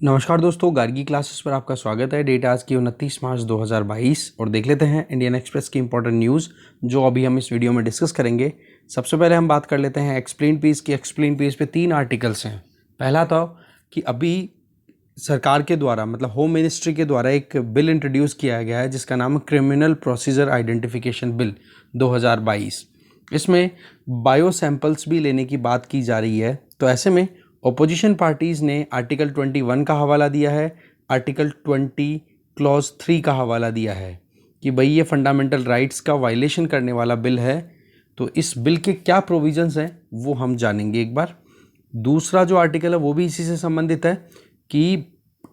नमस्कार दोस्तों, गार्गी क्लासेस पर आपका स्वागत है। डेट आज की 29 मार्च 2022 और देख लेते हैं इंडियन एक्सप्रेस की इंपॉर्टेंट न्यूज़ जो अभी हम इस वीडियो में डिस्कस करेंगे। सबसे पहले हम बात कर लेते हैं एक्सप्लेन पेज की। एक्सप्लेन पेज पे 3 आर्टिकल्स हैं। पहला था कि अभी सरकार के द्वारा मतलब होम मिनिस्ट्री के द्वारा एक बिल इंट्रोड्यूस किया गया है जिसका नाम क्रिमिनल प्रोसीजर आइडेंटिफिकेशन बिल 2022। इसमें बायो सैंपल्स भी लेने की बात की जा रही है। तो ऐसे में ओपोजिशन पार्टीज़ ने आर्टिकल 21 का हवाला दिया है, आर्टिकल 20 क्लॉज 3 का हवाला दिया है कि भाई ये फंडामेंटल राइट्स का वायलेशन करने वाला बिल है। तो इस बिल के क्या प्रोविजंस हैं वो हम जानेंगे एक बार। दूसरा जो आर्टिकल है वो भी इसी से संबंधित है कि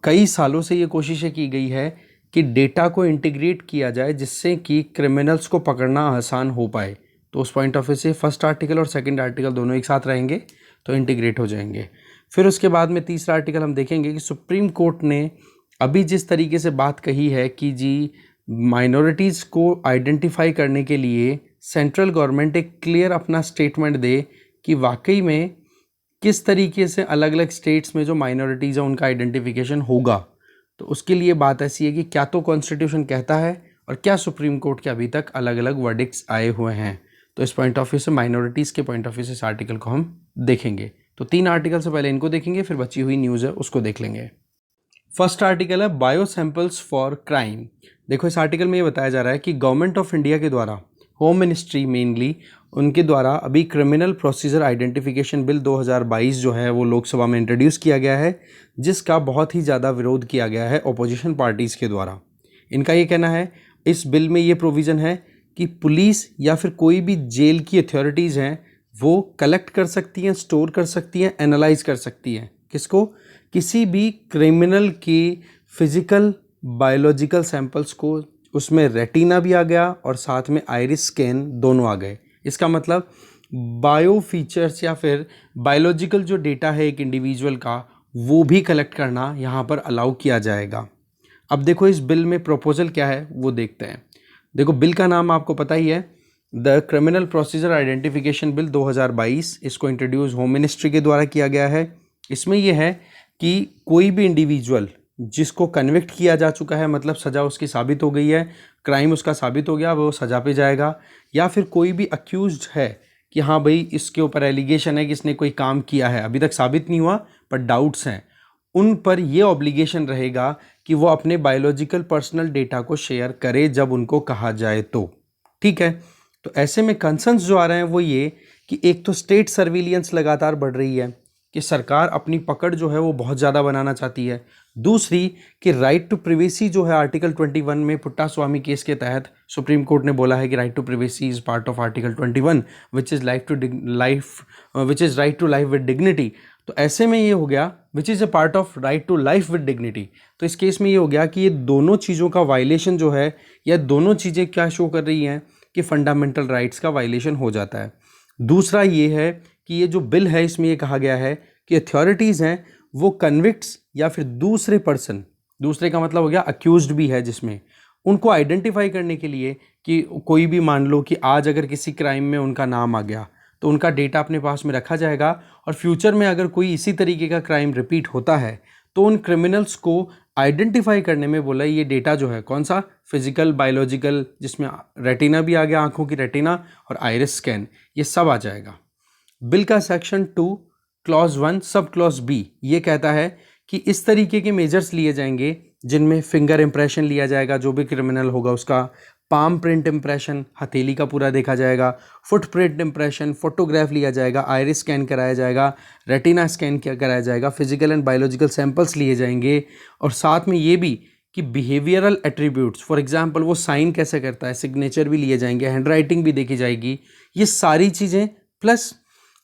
कई सालों से ये कोशिशें की गई है कि डेटा को इंटीग्रेट किया जाए जिससे कि क्रिमिनल्स को पकड़ना आसान हो पाए। तो उस पॉइंट ऑफ व्यू से फर्स्ट आर्टिकल और सेकंड आर्टिकल दोनों एक साथ रहेंगे तो इंटीग्रेट हो जाएंगे। फिर उसके बाद में तीसरा आर्टिकल हम देखेंगे कि सुप्रीम कोर्ट ने अभी जिस तरीके से बात कही है कि जी माइनॉरिटीज़ को आइडेंटिफाई करने के लिए सेंट्रल गवर्नमेंट एक क्लियर अपना स्टेटमेंट दे कि वाकई में किस तरीके से अलग अलग स्टेट्स में जो माइनॉरिटीज़ है उनका आइडेंटिफिकेशन होगा। तो उसके लिए बात ऐसी है कि क्या तो कॉन्स्टिट्यूशन कहता है और क्या सुप्रीम कोर्ट के अभी तक अलग अलग वर्डिक्ट्स आए हुए हैं। तो इस पॉइंट ऑफ व्यू से माइनॉरिटीज़ के पॉइंट ऑफ व्यू से इस आर्टिकल को हम देखेंगे। तो 3 आर्टिकल से पहले इनको देखेंगे, फिर बची हुई न्यूज़ है उसको देख लेंगे। फर्स्ट आर्टिकल है बायो सैंपल्स फॉर क्राइम। देखो इस आर्टिकल में ये बताया जा रहा है कि गवर्नमेंट ऑफ इंडिया के द्वारा होम मिनिस्ट्री मेनली उनके द्वारा अभी क्रिमिनल प्रोसीजर आइडेंटिफिकेशन बिल 2022 जो है वो लोकसभा में इंट्रोड्यूस किया गया है, जिसका बहुत ही ज़्यादा विरोध किया गया है ओपोजिशन पार्टीज़ के द्वारा। इनका ये कहना है इस बिल में ये प्रोविज़न है कि पुलिस या फिर कोई भी जेल की अथॉरिटीज़ हैं वो कलेक्ट कर सकती हैं, स्टोर कर सकती हैं, एनालाइज कर सकती हैं। किसको? किसी भी क्रिमिनल की फिजिकल बायोलॉजिकल सैंपल्स को। उसमें रेटिना भी आ गया और साथ में आइरिस स्कैन दोनों आ गए। इसका मतलब बायो फीचर्स या फिर बायोलॉजिकल जो डेटा है एक इंडिविजुअल का वो भी कलेक्ट करना यहाँ पर अलाउ किया जाएगा। अब देखो इस बिल में प्रपोजल क्या है वो देखते हैं। देखो बिल का नाम आपको पता ही है, the criminal procedure identification bill 2022। इसको इंट्रोड्यूस होम मिनिस्ट्री के द्वारा किया गया है। इसमें यह है कि कोई भी इंडिविजुअल जिसको कन्विक्ट किया जा चुका है, मतलब सज़ा उसकी साबित हो गई है, क्राइम उसका साबित हो गया, वो सज़ा पे जाएगा, या फिर कोई भी अक्यूज्ड है कि हाँ भाई इसके ऊपर एलिगेशन है कि इसने कोई काम किया है, अभी तक साबित नहीं हुआ पर डाउट्स हैं, उन पर ये ऑब्लिगेशन रहेगा कि वो अपने बायोलॉजिकल पर्सनल डेटा को शेयर करे जब उनको कहा जाए तो। ठीक है। तो ऐसे में कंसर्न्स जो आ रहे हैं वो ये कि एक तो स्टेट सर्विलियंस लगातार बढ़ रही है कि सरकार अपनी पकड़ जो है वो बहुत ज़्यादा बनाना चाहती है। दूसरी कि राइट टू प्राइवेसी जो है आर्टिकल 21 में पुट्टा स्वामी केस के तहत सुप्रीम कोर्ट ने बोला है कि right to privacy is part of article 21 which is right to life with dignity. तो ऐसे में ये हो गया which is a part of right to life with dignity. तो इस केस में ये हो गया कि ये दोनों चीज़ों का वायलेशन जो है, या दोनों चीज़ें क्या शो कर रही हैं कि फंडामेंटल राइट्स का वायलेशन हो जाता है। दूसरा ये है कि ये जो बिल है इसमें ये कहा गया है कि अथॉरिटीज़ हैं वो कन्विक्ट्स या फिर दूसरे पर्सन, दूसरे का मतलब हो गया अक्यूज्ड भी है, जिसमें उनको आइडेंटिफाई करने के लिए कि कोई भी मान लो कि आज अगर किसी क्राइम में उनका नाम आ गया तो उनका डेटा अपने पास में रखा जाएगा, और फ्यूचर में अगर कोई इसी तरीके का क्राइम रिपीट होता है तो उन क्रिमिनल्स को आइडेंटिफाई करने में बोला ये डेटा जो है कौन सा, फिजिकल बायोलॉजिकल, जिसमें रेटिना भी आ गया, आंखों की रेटिना और आइरिस स्कैन, ये सब आ जाएगा। बिल का section 2 clause 1 sub clause B ये कहता है कि इस तरीके के मेजर्स लिए जाएंगे जिनमें फिंगर इंप्रेशन लिया जाएगा, जो भी क्रिमिनल होगा उसका पाम प्रिंट इंप्रेशन, हथेली का पूरा देखा जाएगा, फुट प्रिंट इंप्रेशन, फोटोग्राफ लिया जाएगा, आइरिस स्कैन कराया जाएगा, रेटिना स्कैन कराया जाएगा, फिजिकल एंड बायोलॉजिकल सैंपल्स लिए जाएंगे, और साथ में ये भी कि बिहेवियरल एट्रीब्यूट्स, फॉर एग्जांपल वो साइन कैसे करता है, सिग्नेचर भी लिए जाएंगे, हैंड राइटिंग भी देखी जाएगी। ये सारी चीज़ें प्लस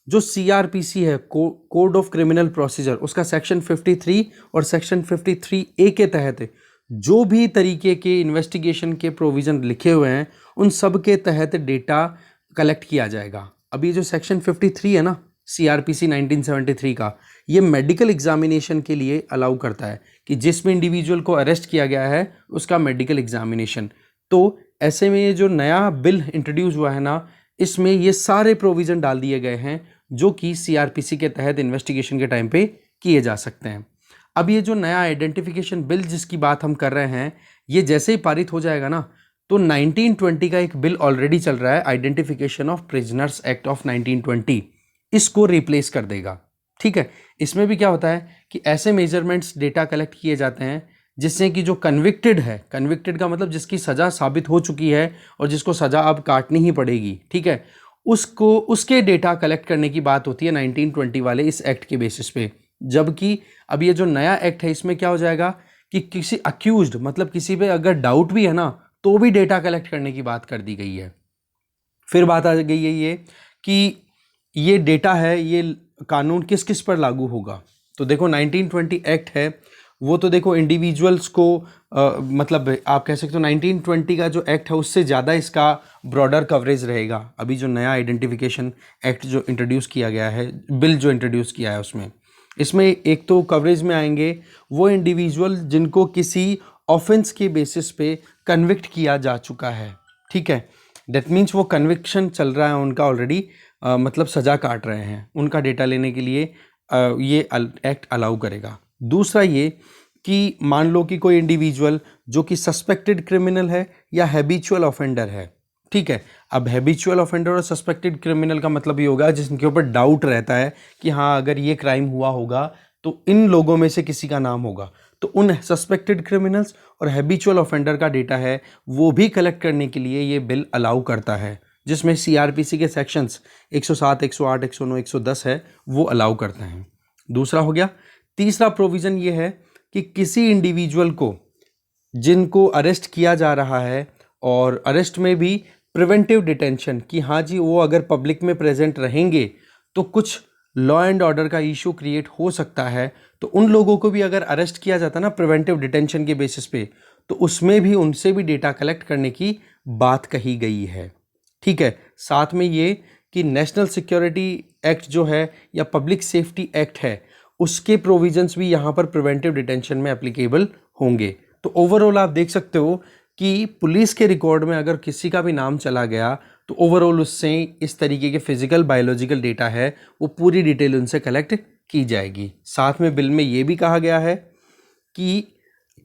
जो CRPC है कोड ऑफ क्रिमिनल प्रोसीजर, उसका सेक्शन 53 और सेक्शन 53A के तहत जो भी तरीके के इन्वेस्टिगेशन के प्रोविज़न लिखे हुए हैं उन सब के तहत डेटा कलेक्ट किया जाएगा। अब ये जो सेक्शन 53 है ना CRPC 1973 का, ये मेडिकल एग्जामिनेशन के लिए अलाउ करता है कि जिस भी इंडिविजुअल को अरेस्ट किया गया है उसका मेडिकल एग्जामिनेशन। तो ऐसे में ये जो नया बिल इंट्रोड्यूस हुआ है ना, इसमें ये सारे प्रोविज़न डाल दिए गए हैं जो कि CRPC के तहत इन्वेस्टिगेशन के टाइम पे किए जा सकते हैं। अब ये जो नया आइडेंटिफिकेशन बिल जिसकी बात हम कर रहे हैं, ये जैसे ही पारित हो जाएगा ना, तो 1920 का एक बिल ऑलरेडी चल रहा है, identification of prisoners act of 1920, इसको रिप्लेस कर देगा। ठीक है, इसमें भी क्या होता है कि ऐसे मेजरमेंट्स डेटा कलेक्ट किए जाते हैं जिससे कि जो कन्विक्टेड है, कन्विक्टेड का मतलब जिसकी सज़ा साबित हो चुकी है और जिसको सज़ा अब काटनी ही पड़ेगी, ठीक है, उसको उसके डेटा कलेक्ट करने की बात होती है 1920 वाले इस एक्ट के बेसिस पे। जबकि अब ये जो नया एक्ट है इसमें क्या हो जाएगा कि किसी अक्यूज्ड, मतलब किसी पे अगर डाउट भी है ना, तो भी डेटा कलेक्ट करने की बात कर दी गई है। फिर बात आ गई है ये कि ये डेटा है, ये कानून किस किस पर लागू होगा। तो देखो 1920 एक्ट है वो तो देखो इंडिविजुअल्स को मतलब आप कह सकते हो 1920 का जो एक्ट है उससे ज़्यादा इसका ब्रॉडर कवरेज रहेगा। अभी जो नया आइडेंटिफिकेशन एक्ट जो इंट्रोड्यूस किया गया है, बिल जो इंट्रोड्यूस किया है, उसमें इसमें एक तो कवरेज में आएंगे वो इंडिविजुअल जिनको किसी ऑफेंस के बेसिस पे कन्विक्ट किया जा चुका है। ठीक है, दैट मीन्स वो कन्विक्शन चल रहा है उनका ऑलरेडी, मतलब सज़ा काट रहे हैं, उनका डेटा लेने के लिए ये एक्ट अलाउ करेगा। दूसरा ये कि मान लो कि कोई इंडिविजुअल जो कि सस्पेक्टेड क्रिमिनल है या हैबिचुअल ऑफेंडर है। ठीक है, अब हैबिचुअल ऑफेंडर और सस्पेक्टेड क्रिमिनल का मतलब ये होगा जिनके ऊपर डाउट रहता है कि हाँ अगर ये क्राइम हुआ होगा तो इन लोगों में से किसी का नाम होगा, तो उन सस्पेक्टेड क्रिमिनल्स और हैबिचुअल ऑफेंडर का डेटा है वो भी कलेक्ट करने के लिए ये बिल अलाउ करता है, जिसमें सीआरपीसी के सेक्शंस 107, 108, 109, 110 है वो अलाउ करते हैं। दूसरा हो गया। तीसरा प्रोविज़न ये है कि किसी इंडिविजुअल को जिनको अरेस्ट किया जा रहा है और अरेस्ट में भी प्रिवेंटिव डिटेंशन, कि हाँ जी वो अगर पब्लिक में प्रेजेंट रहेंगे तो कुछ लॉ एंड ऑर्डर का इशू क्रिएट हो सकता है, तो उन लोगों को भी अगर अरेस्ट किया जाता ना प्रिवेंटिव डिटेंशन के बेसिस पे, तो उसमें भी उनसे भी डेटा कलेक्ट करने की बात कही गई है। ठीक है, साथ में ये कि नेशनल सिक्योरिटी एक्ट जो है या पब्लिक सेफ्टी एक्ट है उसके प्रोविजंस भी यहाँ पर प्रिवेंटिव डिटेंशन में एप्लीकेबल होंगे। तो ओवरऑल आप देख सकते हो कि पुलिस के रिकॉर्ड में अगर किसी का भी नाम चला गया तो ओवरऑल उससे इस तरीके के फिजिकल बायोलॉजिकल डेटा है वो पूरी डिटेल उनसे कलेक्ट की जाएगी। साथ में बिल में ये भी कहा गया है कि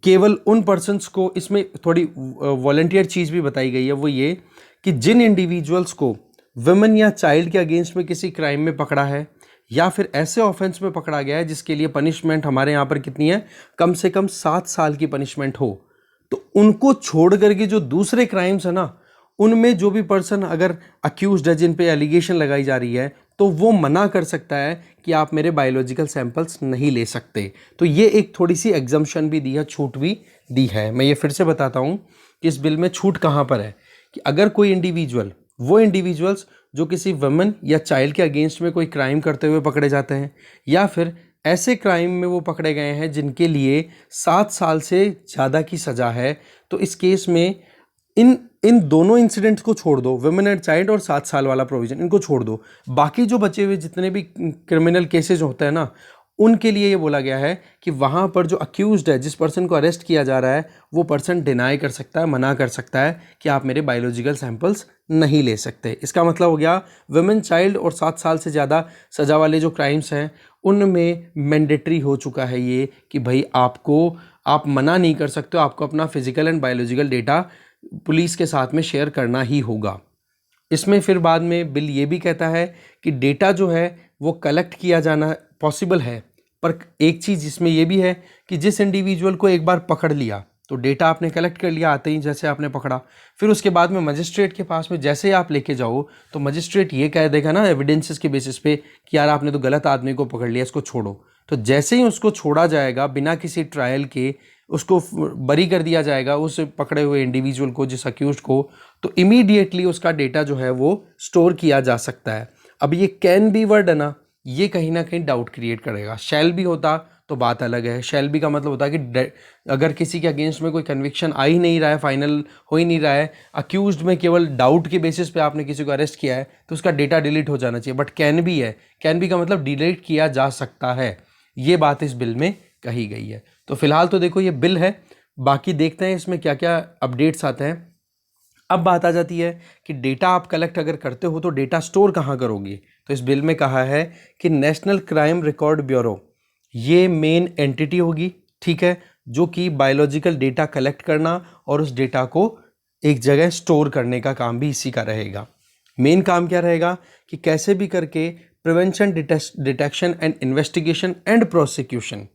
केवल उन पर्सन्स को, इसमें थोड़ी वॉलंटियर चीज़ भी बताई गई है, वो ये कि जिन इंडिविजुअल्स को वुमेन या चाइल्ड के अगेंस्ट में किसी क्राइम में पकड़ा है या फिर ऐसे ऑफेंस में पकड़ा गया है जिसके लिए पनिशमेंट हमारे यहाँ पर कितनी है, कम से कम 7 साल की पनिशमेंट हो, तो उनको छोड़ करके जो दूसरे क्राइम्स है ना, उनमें जो भी पर्सन अगर अक्यूज्ड है जिन पे एलिगेशन लगाई जा रही है, तो वो मना कर सकता है कि आप मेरे बायोलॉजिकल सैंपल्स नहीं ले सकते। तो ये एक थोड़ी सी एग्जम्पशन भी दी है, छूट भी दी है। मैं ये फिर से बताता हूँ कि इस बिल में छूट कहाँ पर है, कि अगर कोई इंडिविजुअल, वो इंडिविजुअल्स जो किसी वुमेन या चाइल्ड के अगेंस्ट में कोई क्राइम करते हुए पकड़े जाते हैं या फिर ऐसे क्राइम में वो पकड़े गए हैं जिनके लिए 7 साल से ज़्यादा की सज़ा है, तो इस केस में इन दोनों इंसिडेंट्स को छोड़ दो, वुमेन एंड चाइल्ड और 7 साल वाला प्रोविज़न, इनको छोड़ दो। बाकी जो बचे हुए जितने भी क्रिमिनल केसेज होते हैं ना, उनके लिए ये बोला गया है कि वहाँ पर जो अक्यूज्ड है, जिस पर्सन को अरेस्ट किया जा रहा है, वो पर्सन डिनाई कर सकता है, मना कर सकता है कि आप मेरे बायोलॉजिकल सैंपल्स नहीं ले सकते। इसका मतलब हो गया वुमेन, चाइल्ड और 7 साल से ज़्यादा सज़ा वाले जो क्राइम्स हैं उनमें मैंडेटरी हो चुका है ये कि भाई आप मना नहीं कर सकते हो, आपको अपना physical and biological data police के साथ में शेयर करना ही होगा। इसमें फिर बाद में बिल ये भी कहता है कि डेटा जो है वो कलेक्ट किया जाना पॉसिबल है, पर एक चीज़ इसमें ये भी है कि जिस इंडिविजुअल को एक बार पकड़ लिया तो डेटा आपने कलेक्ट कर लिया आते ही, जैसे आपने पकड़ा, फिर उसके बाद में मजिस्ट्रेट के पास में जैसे ही आप लेके जाओ तो मजिस्ट्रेट ये कह देगा ना एविडेंसेस के बेसिस पे कि यार आपने तो गलत आदमी को पकड़ लिया, इसको छोड़ो। तो जैसे ही उसको छोड़ा जाएगा बिना किसी ट्रायल के, उसको बरी कर दिया जाएगा उस पकड़े हुए इंडिविजुअल को, जिस अक्यूज्ड को, तो इमीडिएटली उसका डेटा जो है वो स्टोर किया जा सकता है। अब ये कैन बी वर्ड है ना, ये कहीं ना कहीं डाउट क्रिएट करेगा। शैल बी होता तो बात अलग है। शैल बी का मतलब होता है कि अगर किसी के अगेंस्ट में कोई कन्विक्शन आ ही नहीं रहा है, फाइनल हो ही नहीं रहा है, अक्यूज्ड में केवल डाउट के बेसिस पे आपने किसी को अरेस्ट किया है, तो उसका डेटा डिलीट हो जाना चाहिए। बट कैन बी है, कैन बी का मतलब डिलीट किया जा सकता है, ये बात इस बिल में कही गई है। तो फिलहाल तो देखो ये बिल है, बाकी देखते हैं इसमें क्या क्या अपडेट्स आते हैं। अब बात आ जाती है कि डेटा आप कलेक्ट अगर करते हो तो डेटा स्टोर कहाँ करोगे। तो इस बिल में कहा है कि नेशनल क्राइम रिकॉर्ड ब्यूरो, ये मेन एंटिटी होगी, ठीक है, जो कि बायोलॉजिकल डेटा कलेक्ट करना और उस डेटा को एक जगह स्टोर करने का काम भी इसी का रहेगा। मेन काम क्या रहेगा कि कैसे भी करके prevention, detection and investigation and prosecution,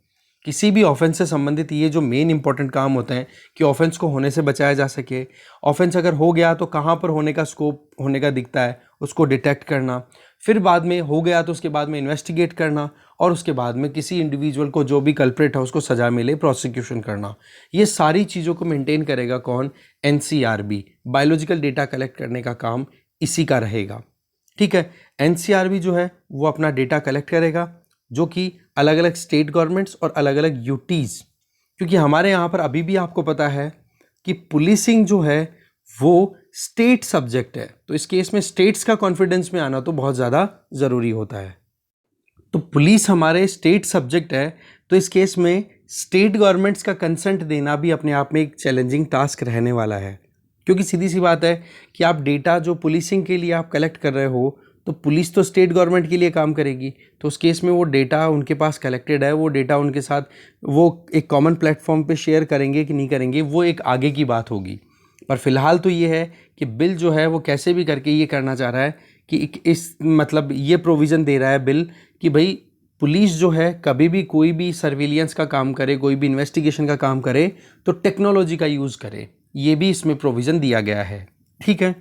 किसी भी ऑफेंस से संबंधित ये जो मेन इंपॉर्टेंट काम होते हैं कि ऑफेंस को होने से बचाया जा सके। ऑफेंस अगर हो गया तो कहाँ पर होने का स्कोप होने का दिखता है, उसको डिटेक्ट करना, फिर बाद में हो गया तो उसके बाद में इन्वेस्टिगेट करना, और उसके बाद में किसी इंडिविजुअल को जो भी कल्प्रेट है उसको सजा मिले, प्रोसिक्यूशन करना। ये सारी चीज़ों को मेंटेन करेगा कौन? एनसीआरबी। बायोलॉजिकल डेटा कलेक्ट करने का काम इसी का रहेगा, ठीक है। एनसीआरबी जो है वो अपना डेटा कलेक्ट करेगा, जो कि अलग अलग स्टेट गवर्नमेंट्स और अलग अलग यूटीज़, क्योंकि हमारे यहाँ पर अभी भी आपको पता है कि पुलिसिंग जो है वो स्टेट सब्जेक्ट है, तो इस केस में स्टेट्स का कॉन्फिडेंस में आना तो बहुत ज़्यादा ज़रूरी होता है। तो पुलिस हमारे स्टेट सब्जेक्ट है, तो इस केस में स्टेट गवर्नमेंट्स का कंसेंट देना भी अपने आप में एक चैलेंजिंग टास्क रहने वाला है, क्योंकि सीधी सी बात है कि आप डेटा जो पुलिसिंग के लिए आप कलेक्ट कर रहे हो, तो पुलिस तो स्टेट गवर्नमेंट के लिए काम करेगी, तो उस केस में वो डेटा उनके पास कलेक्टेड है, वो डेटा उनके साथ वो एक कॉमन प्लेटफॉर्म पे शेयर करेंगे कि नहीं करेंगे, वो एक आगे की बात होगी। पर फिलहाल तो ये है कि बिल जो है वो कैसे भी करके ये करना चाह रहा है कि इस मतलब ये प्रोविज़न दे रहा है बिल कि भाई पुलिस जो है कभी भी कोई भी सर्विलियंस का काम करे, कोई भी इन्वेस्टिगेशन का काम करे, तो टेक्नोलॉजी का यूज़ करे। ये भी इसमें प्रोविज़न दिया गया है, ठीक है।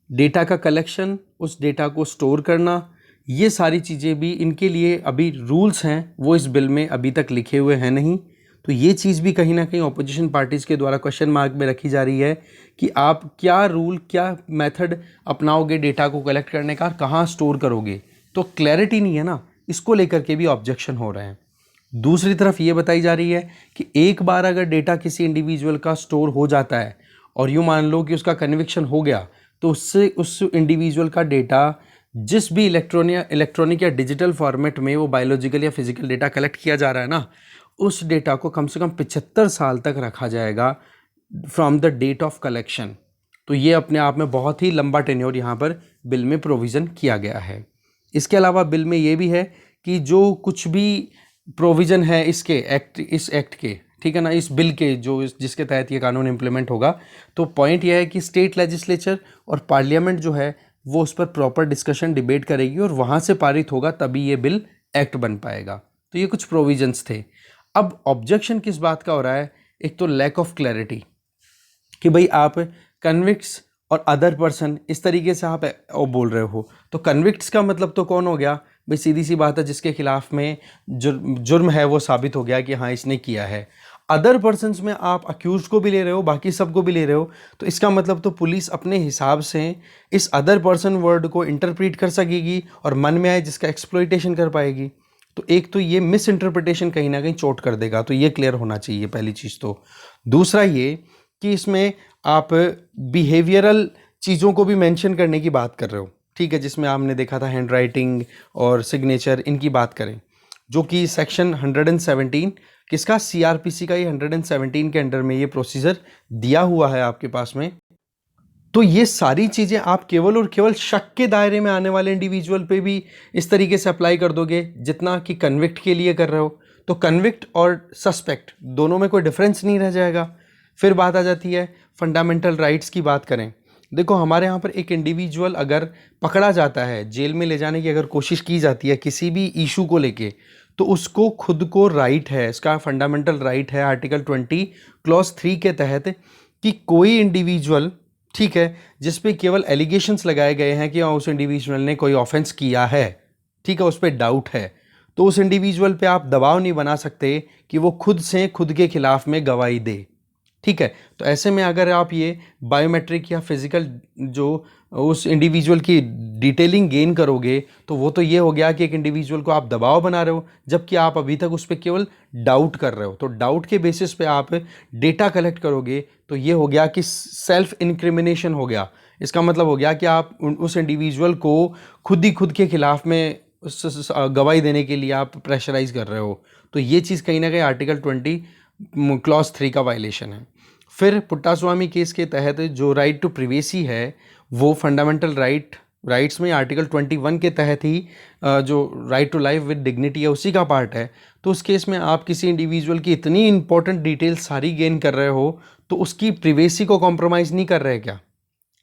डेटा का कलेक्शन, उस डेटा को स्टोर करना, ये सारी चीज़ें भी इनके लिए अभी रूल्स हैं वो इस बिल में अभी तक लिखे हुए हैं नहीं। तो ये चीज़ भी कहीं ना कहीं ऑपोजिशन पार्टीज़ के द्वारा क्वेश्चन मार्क में रखी जा रही है कि आप क्या रूल, क्या मेथड अपनाओगे डेटा को कलेक्ट करने का, कहाँ स्टोर करोगे, तो क्लैरिटी नहीं है ना, इसको लेकर के भी ऑब्जेक्शन हो रहे हैं। दूसरी तरफ ये बताई जा रही है कि एक बार अगर डेटा किसी इंडिविजुअल का स्टोर हो जाता है और यूँ मान लो कि उसका कन्विक्शन हो गया, तो उससे उस इंडिविजुअल का डेटा जिस भी इलेक्ट्रॉनिक या डिजिटल फॉर्मेट में वो बायोलॉजिकल या फिजिकल डेटा कलेक्ट किया जा रहा है ना, उस डेटा को कम से कम 75 साल तक रखा जाएगा from the date of collection. तो ये अपने आप में बहुत ही लंबा टेन्योर यहाँ पर बिल में प्रोविज़न किया गया है। इसके अलावा बिल में ये भी है कि जो कुछ भी प्रोविज़न है इसके इस एक्ट के, ठीक है ना, इस बिल के जो जिसके तहत ये कानून इम्प्लीमेंट होगा, तो पॉइंट यह है कि स्टेट लेजिस्लेचर और पार्लियामेंट जो है वो उस पर प्रॉपर डिस्कशन, डिबेट करेगी और वहाँ से पारित होगा, तभी ये बिल एक्ट बन पाएगा। तो ये कुछ प्रोविजंस थे। अब ऑब्जेक्शन किस बात का हो रहा है? एक तो लैक ऑफ क्लैरिटी कि भाई आप कन्विक्ट्स और अदर पर्सन इस तरीके से आप बोल रहे हो, तो कन्विक्ट्स का मतलब तो कौन हो गया भाई? सीधी सी बात है, जिसके खिलाफ में जुर्म है वो साबित हो गया कि हाँ इसने किया है। अदर पर्सन्स में आप अक्यूज को भी ले रहे हो, बाकी सबको भी ले रहे हो, तो इसका मतलब तो पुलिस अपने हिसाब से इस अदर पर्सन वर्ड को इंटरप्रीट कर सकेगी और मन में आए जिसका एक्सप्लॉइटेशन कर पाएगी। तो एक तो ये मिस इंटरप्रिटेशन कहीं ना कहीं चोट कर देगा, तो ये क्लियर होना चाहिए पहली चीज़ तो। दूसरा ये कि इसमें आप बिहेवियरल चीज़ों को भी मेंशन करने की बात कर रहे हो, ठीक है, जिसमें आपने देखा था हैंड राइटिंग और सिग्नेचर, इनकी बात करें, जो कि सेक्शन 117 किसका, सीआरपीसी का, ये 117 के अंडर में ये प्रोसीजर दिया हुआ है आपके पास में। तो ये सारी चीज़ें आप केवल और केवल शक के दायरे में आने वाले इंडिविजुअल पे भी इस तरीके से अप्लाई कर दोगे जितना कि कन्विक्ट के लिए कर रहे हो, तो कन्विक्ट और सस्पेक्ट दोनों में कोई डिफरेंस नहीं रह जाएगा। फिर बात आ जाती है फंडामेंटल राइट्स की बात करें। देखो हमारे यहाँ पर एक इंडिविजुअल अगर पकड़ा जाता है, जेल में ले जाने की अगर कोशिश की जाती है किसी भी इशू को लेके, तो उसको खुद को राइट है, इसका फंडामेंटल राइट है आर्टिकल 20 क्लॉज 3 के तहत कि कोई इंडिविजुअल, ठीक है, जिस पे केवल एलिगेशंस लगाए गए हैं कि हाँ उस इंडिविजुअल ने कोई ऑफेंस किया है, ठीक है, उस पर डाउट है, तो उस इंडिविजुअल पे आप दबाव नहीं बना सकते कि वो खुद से खुद के खिलाफ में गवाही दे, ठीक है। तो ऐसे में अगर आप ये बायोमेट्रिक या फिजिकल जो उस इंडिविजुअल की डिटेलिंग गेन करोगे, तो वो तो ये हो गया कि एक इंडिविजुअल को आप दबाव बना रहे हो, जबकि आप अभी तक उस पर केवल डाउट कर रहे हो। तो डाउट के बेसिस पे आप डेटा कलेक्ट करोगे, तो ये हो गया कि सेल्फ इंक्रिमिनेशन हो गया। इसका मतलब हो गया कि आप उस इंडिविजुअल को खुद ही खुद के खिलाफ में गवाही देने के लिए आप प्रेशराइज कर रहे हो। तो ये चीज़ कहीं ना कहीं आर्टिकल 20 क्लॉज 3 का वायलेशन है। फिर पुट्टास्वामी केस के तहत जो राइट टू प्रिवेसी है वो फंडामेंटल राइट राइट्स में आर्टिकल 21 के तहत ही जो right to life with dignity है उसी का पार्ट है, तो उस केस में आप किसी इंडिविजुअल की इतनी इंपॉर्टेंट डिटेल्स सारी गेन कर रहे हो तो उसकी प्रिवेसी को कॉम्प्रोमाइज़ नहीं कर रहे क्या?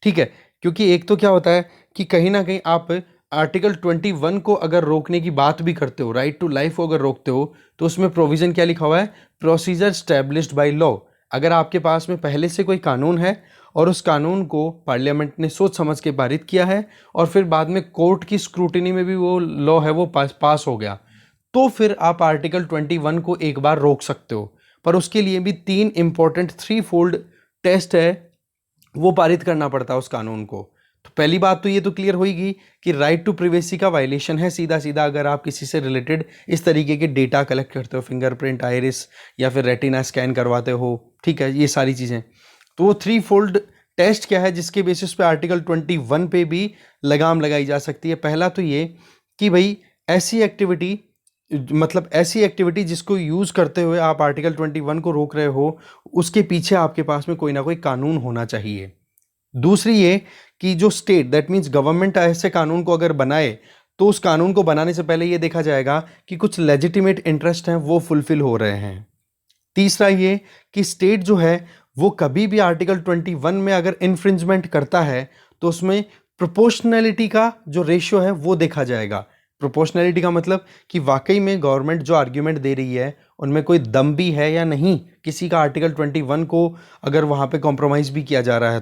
ठीक है, क्योंकि एक तो क्या होता है कि कहीं ना कहीं आप आर्टिकल 21 को अगर रोकने की बात भी करते हो, राइट टू लाइफ को अगर रोकते हो, तो उसमें प्रोविज़न क्या लिखा हुआ है? Procedure established by law. अगर आपके पास में पहले से कोई कानून है और उस कानून को पार्लियामेंट ने सोच समझ के पारित किया है और फिर बाद में कोर्ट की स्क्रूटिनी में भी वो लॉ है वो पास हो गया, तो फिर आप आर्टिकल 21 को एक बार रोक सकते हो। पर उसके लिए भी 3 इंपॉर्टेंट 3 फोल्ड टेस्ट है, वो पारित करना पड़ता है उस कानून को। तो पहली बात तो ये तो क्लियर होगी कि राइट टू प्रिवेसी का वायलेशन है सीधा सीधा, अगर आप किसी से रिलेटेड इस तरीके के डेटा कलेक्ट करते हो, फिंगरप्रिंट, आइरिस या फिर रेटिना स्कैन करवाते हो, ठीक है, ये सारी चीज़ें। तो वो 3 फोल्ड टेस्ट क्या है जिसके बेसिस पे आर्टिकल 21 पे भी लगाम लगाई जा सकती है? पहला तो ये कि भाई ऐसी एक्टिविटी, मतलब ऐसी एक्टिविटी जिसको यूज़ करते हुए आप आर्टिकल 21 को रोक रहे हो, उसके पीछे आपके पास में कोई ना कोई कानून होना चाहिए। दूसरी ये कि जो स्टेट, दैट मीन्स गवर्नमेंट ऐसे कानून को अगर बनाए तो उस कानून को बनाने से पहले ये देखा जाएगा कि कुछ लेजिटिमेट इंटरेस्ट हैं वो फुलफिल हो रहे हैं। तीसरा ये कि स्टेट जो है वो कभी भी आर्टिकल 21 में अगर इन्फ्रिंजमेंट करता है तो उसमें प्रोपोर्शनैलिटी का जो रेशियो है वो देखा जाएगा। प्रोपोर्शनैलिटी का मतलब कि वाकई में गवर्नमेंट जो आर्ग्यूमेंट दे रही है उनमें कोई दम भी है या नहीं, किसी का आर्टिकल 21 को अगर वहाँ पे कॉम्प्रोमाइज़ भी किया जा रहा है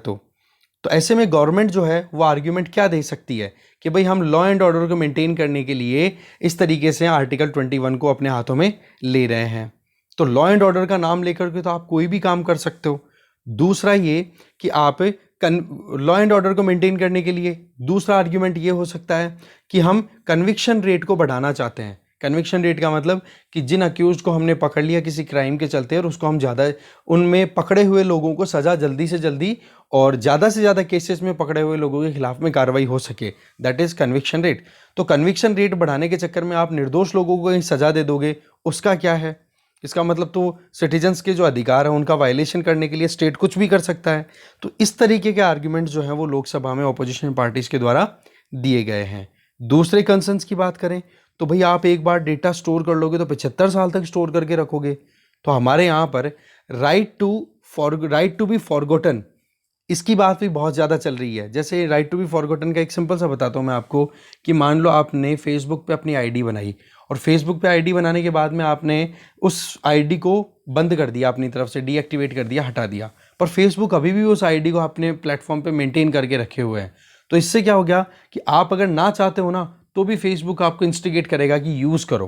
तो ऐसे में गवर्नमेंट जो है वो आर्ग्यूमेंट क्या दे सकती है कि भाई हम लॉ एंड ऑर्डर को मेंटेन करने के लिए इस तरीके से आर्टिकल 21 को अपने हाथों में ले रहे हैं। तो लॉ एंड ऑर्डर का नाम लेकर के तो आप कोई भी काम कर सकते हो। दूसरा ये कि आप लॉ एंड ऑर्डर को मेंटेन करने के लिए दूसरा आर्ग्यूमेंट ये हो सकता है कि हम कन्विक्शन रेट को बढ़ाना चाहते हैं। कन्विक्शन रेट का मतलब कि जिन अक्यूज को हमने पकड़ लिया किसी क्राइम के चलते और उसको हम ज़्यादा, उनमें पकड़े हुए लोगों को सज़ा जल्दी से जल्दी और ज़्यादा से ज़्यादा केसेस में पकड़े हुए लोगों के खिलाफ में कार्रवाई हो सके, दैट इज़ कन्विक्शन रेट। तो कन्विक्शन रेट बढ़ाने के चक्कर में आप निर्दोष लोगों को सज़ा दे दोगे, उसका क्या है? इसका मतलब तो सिटीजन्स के जो अधिकार हैं उनका वायलेशन करने के लिए स्टेट कुछ भी कर सकता है। तो इस तरीके के आर्ग्यूमेंट्स जो हैं वो लोकसभा में ऑपोजिशन पार्टीज के द्वारा दिए गए हैं। दूसरे कंसर्न्स की बात करें तो भाई आप एक बार डेटा स्टोर कर लोगे तो 75 साल तक स्टोर करके रखोगे। तो हमारे यहाँ पर राइट टू बी फॉरगॉटन, इसकी बात भी बहुत ज़्यादा चल रही है। जैसे राइट टू बी फॉरगॉटन का एक सिंपल सा बताता हूँ मैं आपको कि मान लो आपने फेसबुक पे अपनी आईडी बनाई और फेसबुक पे आईडी बनाने के बाद में आपने उस आईडी को बंद कर दिया, अपनी तरफ से डीएक्टिवेट कर दिया, हटा दिया, पर फेसबुक अभी भी उस आईडी को अपने प्लेटफॉर्म पे मेंटेन करके रखे हुए हैं। तो इससे क्या हो गया कि आप अगर ना चाहते हो ना तो भी फेसबुक आपको इंस्टिगेट करेगा कि यूज़ करो,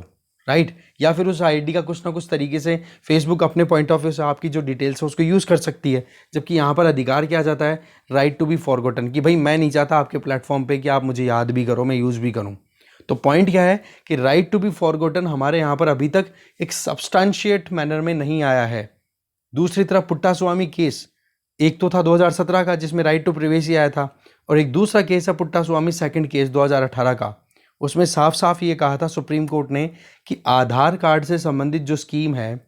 राइट? या फिर उस आईडी का कुछ ना कुछ तरीके से फेसबुक अपने पॉइंट ऑफ व्यू से आपकी जो डिटेल्स है उसको यूज़ कर सकती है। जबकि यहाँ पर अधिकार क्या जाता है? राइट टू बी फॉरगॉटन, कि भाई मैं नहीं चाहता आपके प्लेटफॉर्म पे कि आप मुझे याद भी करो, मैं यूज़ भी करूँ। तो पॉइंट क्या है कि राइट टू बी फॉरगॉटन हमारे यहाँ पर अभी तक एक सब्सटैंशिएट मैनर में नहीं आया है। दूसरी तरफ पुट्टा स्वामी केस, एक तो था 2017 का जिसमें राइट टू प्रिवेसी आया था, और एक दूसरा केस है पुट्टा स्वामी सेकंड केस 2018 का। उसमें साफ साफ ये कहा था सुप्रीम कोर्ट ने कि आधार कार्ड से संबंधित जो स्कीम है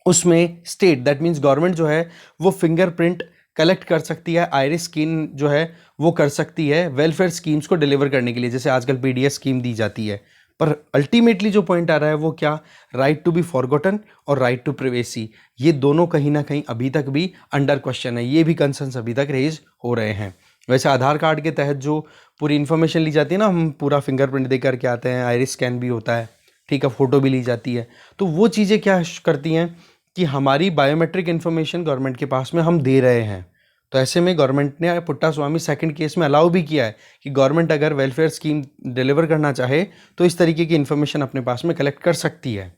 उसमें स्टेट, दैट मीन्स गवर्नमेंट जो है वो फिंगरप्रिंट कलेक्ट कर सकती है, आइरिस स्कैन जो है वो कर सकती है वेलफेयर स्कीम्स को डिलीवर करने के लिए, जैसे आजकल पीडीएस स्कीम दी जाती है। पर अल्टीमेटली जो पॉइंट आ रहा है वो क्या? राइट टू बी फॉरगॉटन और राइट टू प्रिवेसी, ये दोनों कहीं ना कहीं अभी तक भी अंडर क्वेश्चन है, ये भी कंसर्न्स अभी तक रेज हो रहे हैं। वैसे आधार कार्ड के तहत जो पूरी इन्फॉर्मेशन ली जाती है ना, हम पूरा फिंगरप्रिंट दे करके आते हैं, आइरिस स्कैन भी होता है, ठीक है, फ़ोटो भी ली जाती है, तो वो चीज़ें क्या करती हैं कि हमारी बायोमेट्रिक इन्फॉर्मेशन गवर्नमेंट के पास में हम दे रहे हैं। तो ऐसे में गवर्नमेंट ने पुट्टा स्वामी सेकंड केस में अलाउ भी किया है कि गवर्नमेंट अगर वेलफेयर स्कीम डिलीवर करना चाहे तो इस तरीके की इन्फॉर्मेशन अपने पास में कलेक्ट कर सकती है,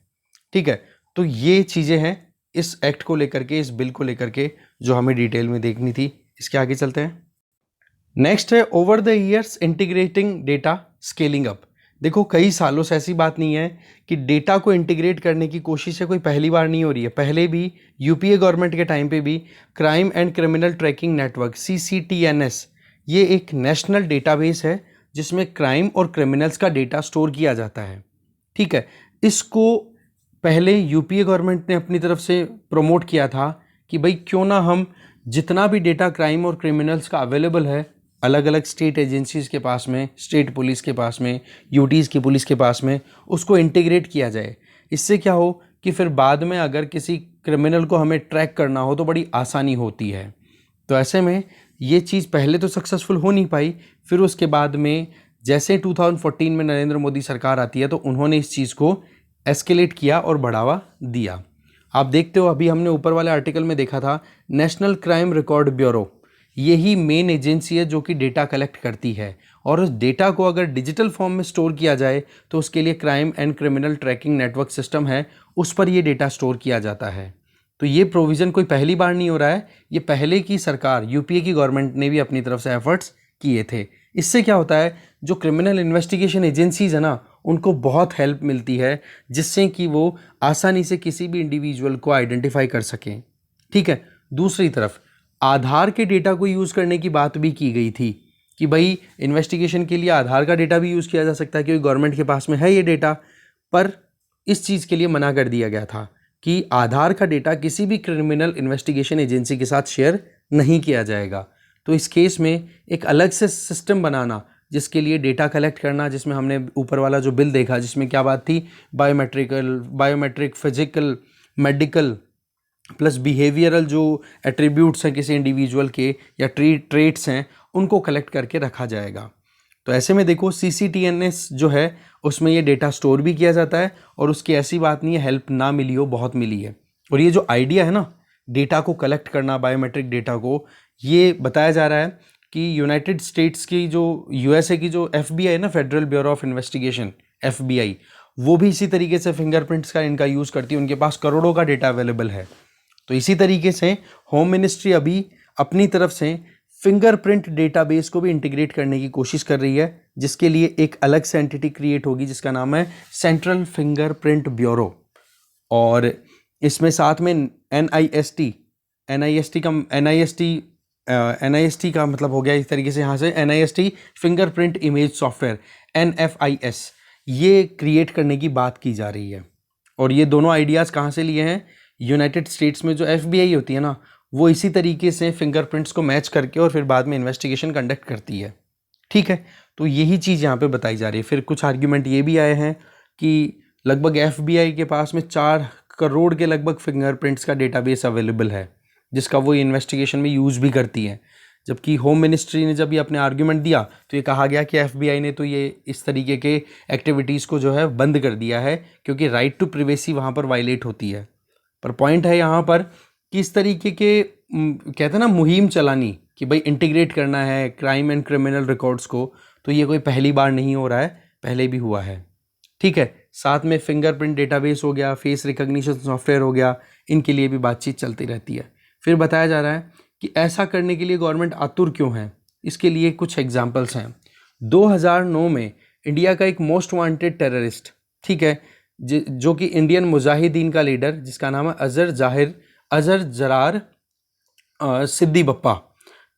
ठीक है। तो ये चीज़ें हैं इस एक्ट को लेकर के, इस बिल को लेकर के, जो हमें डिटेल में देखनी थी। इसके आगे चलते हैं। नेक्स्ट है over the years integrating data scaling up. देखो कई सालों से ऐसी बात नहीं है कि डेटा को इंटीग्रेट करने की कोशिश है कोई पहली बार नहीं हो रही है। पहले भी यूपीए गवर्नमेंट के टाइम पे भी crime and criminal tracking network CCTNS, ये एक नेशनल डेटाबेस है जिसमें क्राइम और क्रिमिनल्स का डेटा स्टोर किया जाता है, ठीक है। इसको पहले यूपीए गवर्नमेंट ने अपनी तरफ से प्रमोट किया था कि भाई क्यों ना हम जितना भी डेटा क्राइम और क्रिमिनल्स का अवेलेबल है अलग अलग स्टेट एजेंसीज़ के पास में, स्टेट पुलिस के पास में, यूटीज़ की पुलिस के पास में, उसको इंटीग्रेट किया जाए। इससे क्या हो कि फिर बाद में अगर किसी क्रिमिनल को हमें ट्रैक करना हो तो बड़ी आसानी होती है। तो ऐसे में ये चीज़ पहले तो सक्सेसफुल हो नहीं पाई, फिर उसके बाद में जैसे 2014 में नरेंद्र मोदी सरकार आती है तो उन्होंने इस चीज़ को एस्केलेट किया और बढ़ावा दिया। आप देखते हो अभी हमने ऊपर वाले आर्टिकल में देखा था, नेशनल क्राइम रिकॉर्ड ब्यूरो यही मेन एजेंसी है जो कि डेटा कलेक्ट करती है, और उस डेटा को अगर डिजिटल फॉर्म में स्टोर किया जाए तो उसके लिए crime and criminal tracking network system है, उस पर ये डेटा स्टोर किया जाता है। तो ये प्रोविज़न कोई पहली बार नहीं हो रहा है, ये पहले की सरकार यूपीए की गवर्नमेंट ने भी अपनी तरफ से एफर्ट्स किए थे। इससे क्या होता है, जो क्रिमिनल इन्वेस्टिगेशन एजेंसीज है ना, उनको बहुत हेल्प मिलती है, जिससे कि वो आसानी से किसी भी इंडिविजुअल को आइडेंटिफाई कर सकें। ठीक है, दूसरी तरफ आधार के डेटा को यूज़ करने की बात भी की गई थी कि भाई इन्वेस्टिगेशन के लिए आधार का डेटा भी यूज़ किया जा सकता है, क्योंकि गवर्नमेंट के पास में है ये डेटा। पर इस चीज़ के लिए मना कर दिया गया था कि आधार का डेटा किसी भी क्रिमिनल इन्वेस्टिगेशन एजेंसी के साथ शेयर नहीं किया जाएगा। तो इस केस में एक अलग से सिस्टम बनाना, जिसके लिए डेटा कलेक्ट करना, जिसमें हमने ऊपर वाला जो बिल देखा जिसमें क्या बात थी, biometric, physical, medical plus behavioural जो एट्रीब्यूट्स हैं किसी इंडिविजुअल के या ट्रेट्स हैं, उनको कलेक्ट करके रखा जाएगा। तो ऐसे में देखो CCTNS जो है उसमें ये डेटा स्टोर भी किया जाता है, और उसकी ऐसी बात नहीं है हेल्प ना मिली हो, बहुत मिली है। और ये जो आइडिया है ना डेटा को कलेक्ट करना, बायोमेट्रिक डेटा को, ये बताया जा रहा है कि यूनाइटेड स्टेट्स की जो USA की जो FBI है ना, federal bureau of investigation, FBI, वो भी इसी तरीके से फिंगरप्रिंट्स का इनका यूज़ करती है। उनके पास करोड़ों का डेटा अवेलेबल है। तो इसी तरीके से होम मिनिस्ट्री अभी अपनी तरफ से फिंगरप्रिंट डेटाबेस को भी इंटीग्रेट करने की कोशिश कर रही है, जिसके लिए एक अलग से एंटिटी क्रिएट होगी जिसका नाम है सेंट्रल फिंगरप्रिंट ब्यूरो। और इसमें साथ में NIST का मतलब हो गया इस तरीके से, यहाँ से NIST fingerprint image software NFIS, ये क्रिएट करने की बात की जा रही है। और ये दोनों आइडियाज़ कहाँ से लिए हैं, यूनाइटेड स्टेट्स में जो FBI होती है ना, वो इसी तरीके से फिंगरप्रिंट्स को मैच करके और फिर बाद में इन्वेस्टिगेशन कंडक्ट करती है। ठीक है, तो यही चीज़ यहाँ पे बताई जा रही है। फिर कुछ आर्ग्यूमेंट ये भी आए हैं कि लगभग FBI के पास में 4 करोड़ के लगभग फिंगरप्रिंट्स का डेटाबेस अवेलेबल है, जिसका वो इन्वेस्टिगेशन में यूज़ भी करती है। जबकि होम मिनिस्ट्री ने जब ये अपने आर्ग्यूमेंट दिया तो ये कहा गया कि FBI ने तो ये इस तरीके के एक्टिविटीज़ को जो है बंद कर दिया है, क्योंकि राइट टू प्रिवेसी वहाँ पर वायलेट होती है। पर पॉइंट है यहाँ पर कि इस तरीके के कहते हैं ना मुहिम चलानी कि भाई इंटीग्रेट करना है क्राइम एंड क्रिमिनल रिकॉर्ड्स को, तो ये कोई पहली बार नहीं हो रहा है, पहले भी हुआ है। ठीक है, साथ में फिंगरप्रिंट डेटाबेस हो गया, फेस रिकॉग्निशन सॉफ्टवेयर हो गया, इनके लिए भी बातचीत चलती रहती है। फिर बताया जा रहा है कि ऐसा करने के लिए गवर्नमेंट आतुर क्यों है, इसके लिए कुछ एग्जाम्पल्स हैं। 2009 में इंडिया का एक मोस्ट वांटेड टेररिस्ट, ठीक है, जो कि इंडियन मुजाहिदीन का लीडर जिसका नाम है अजहर जरार सिद्दी बप्पा,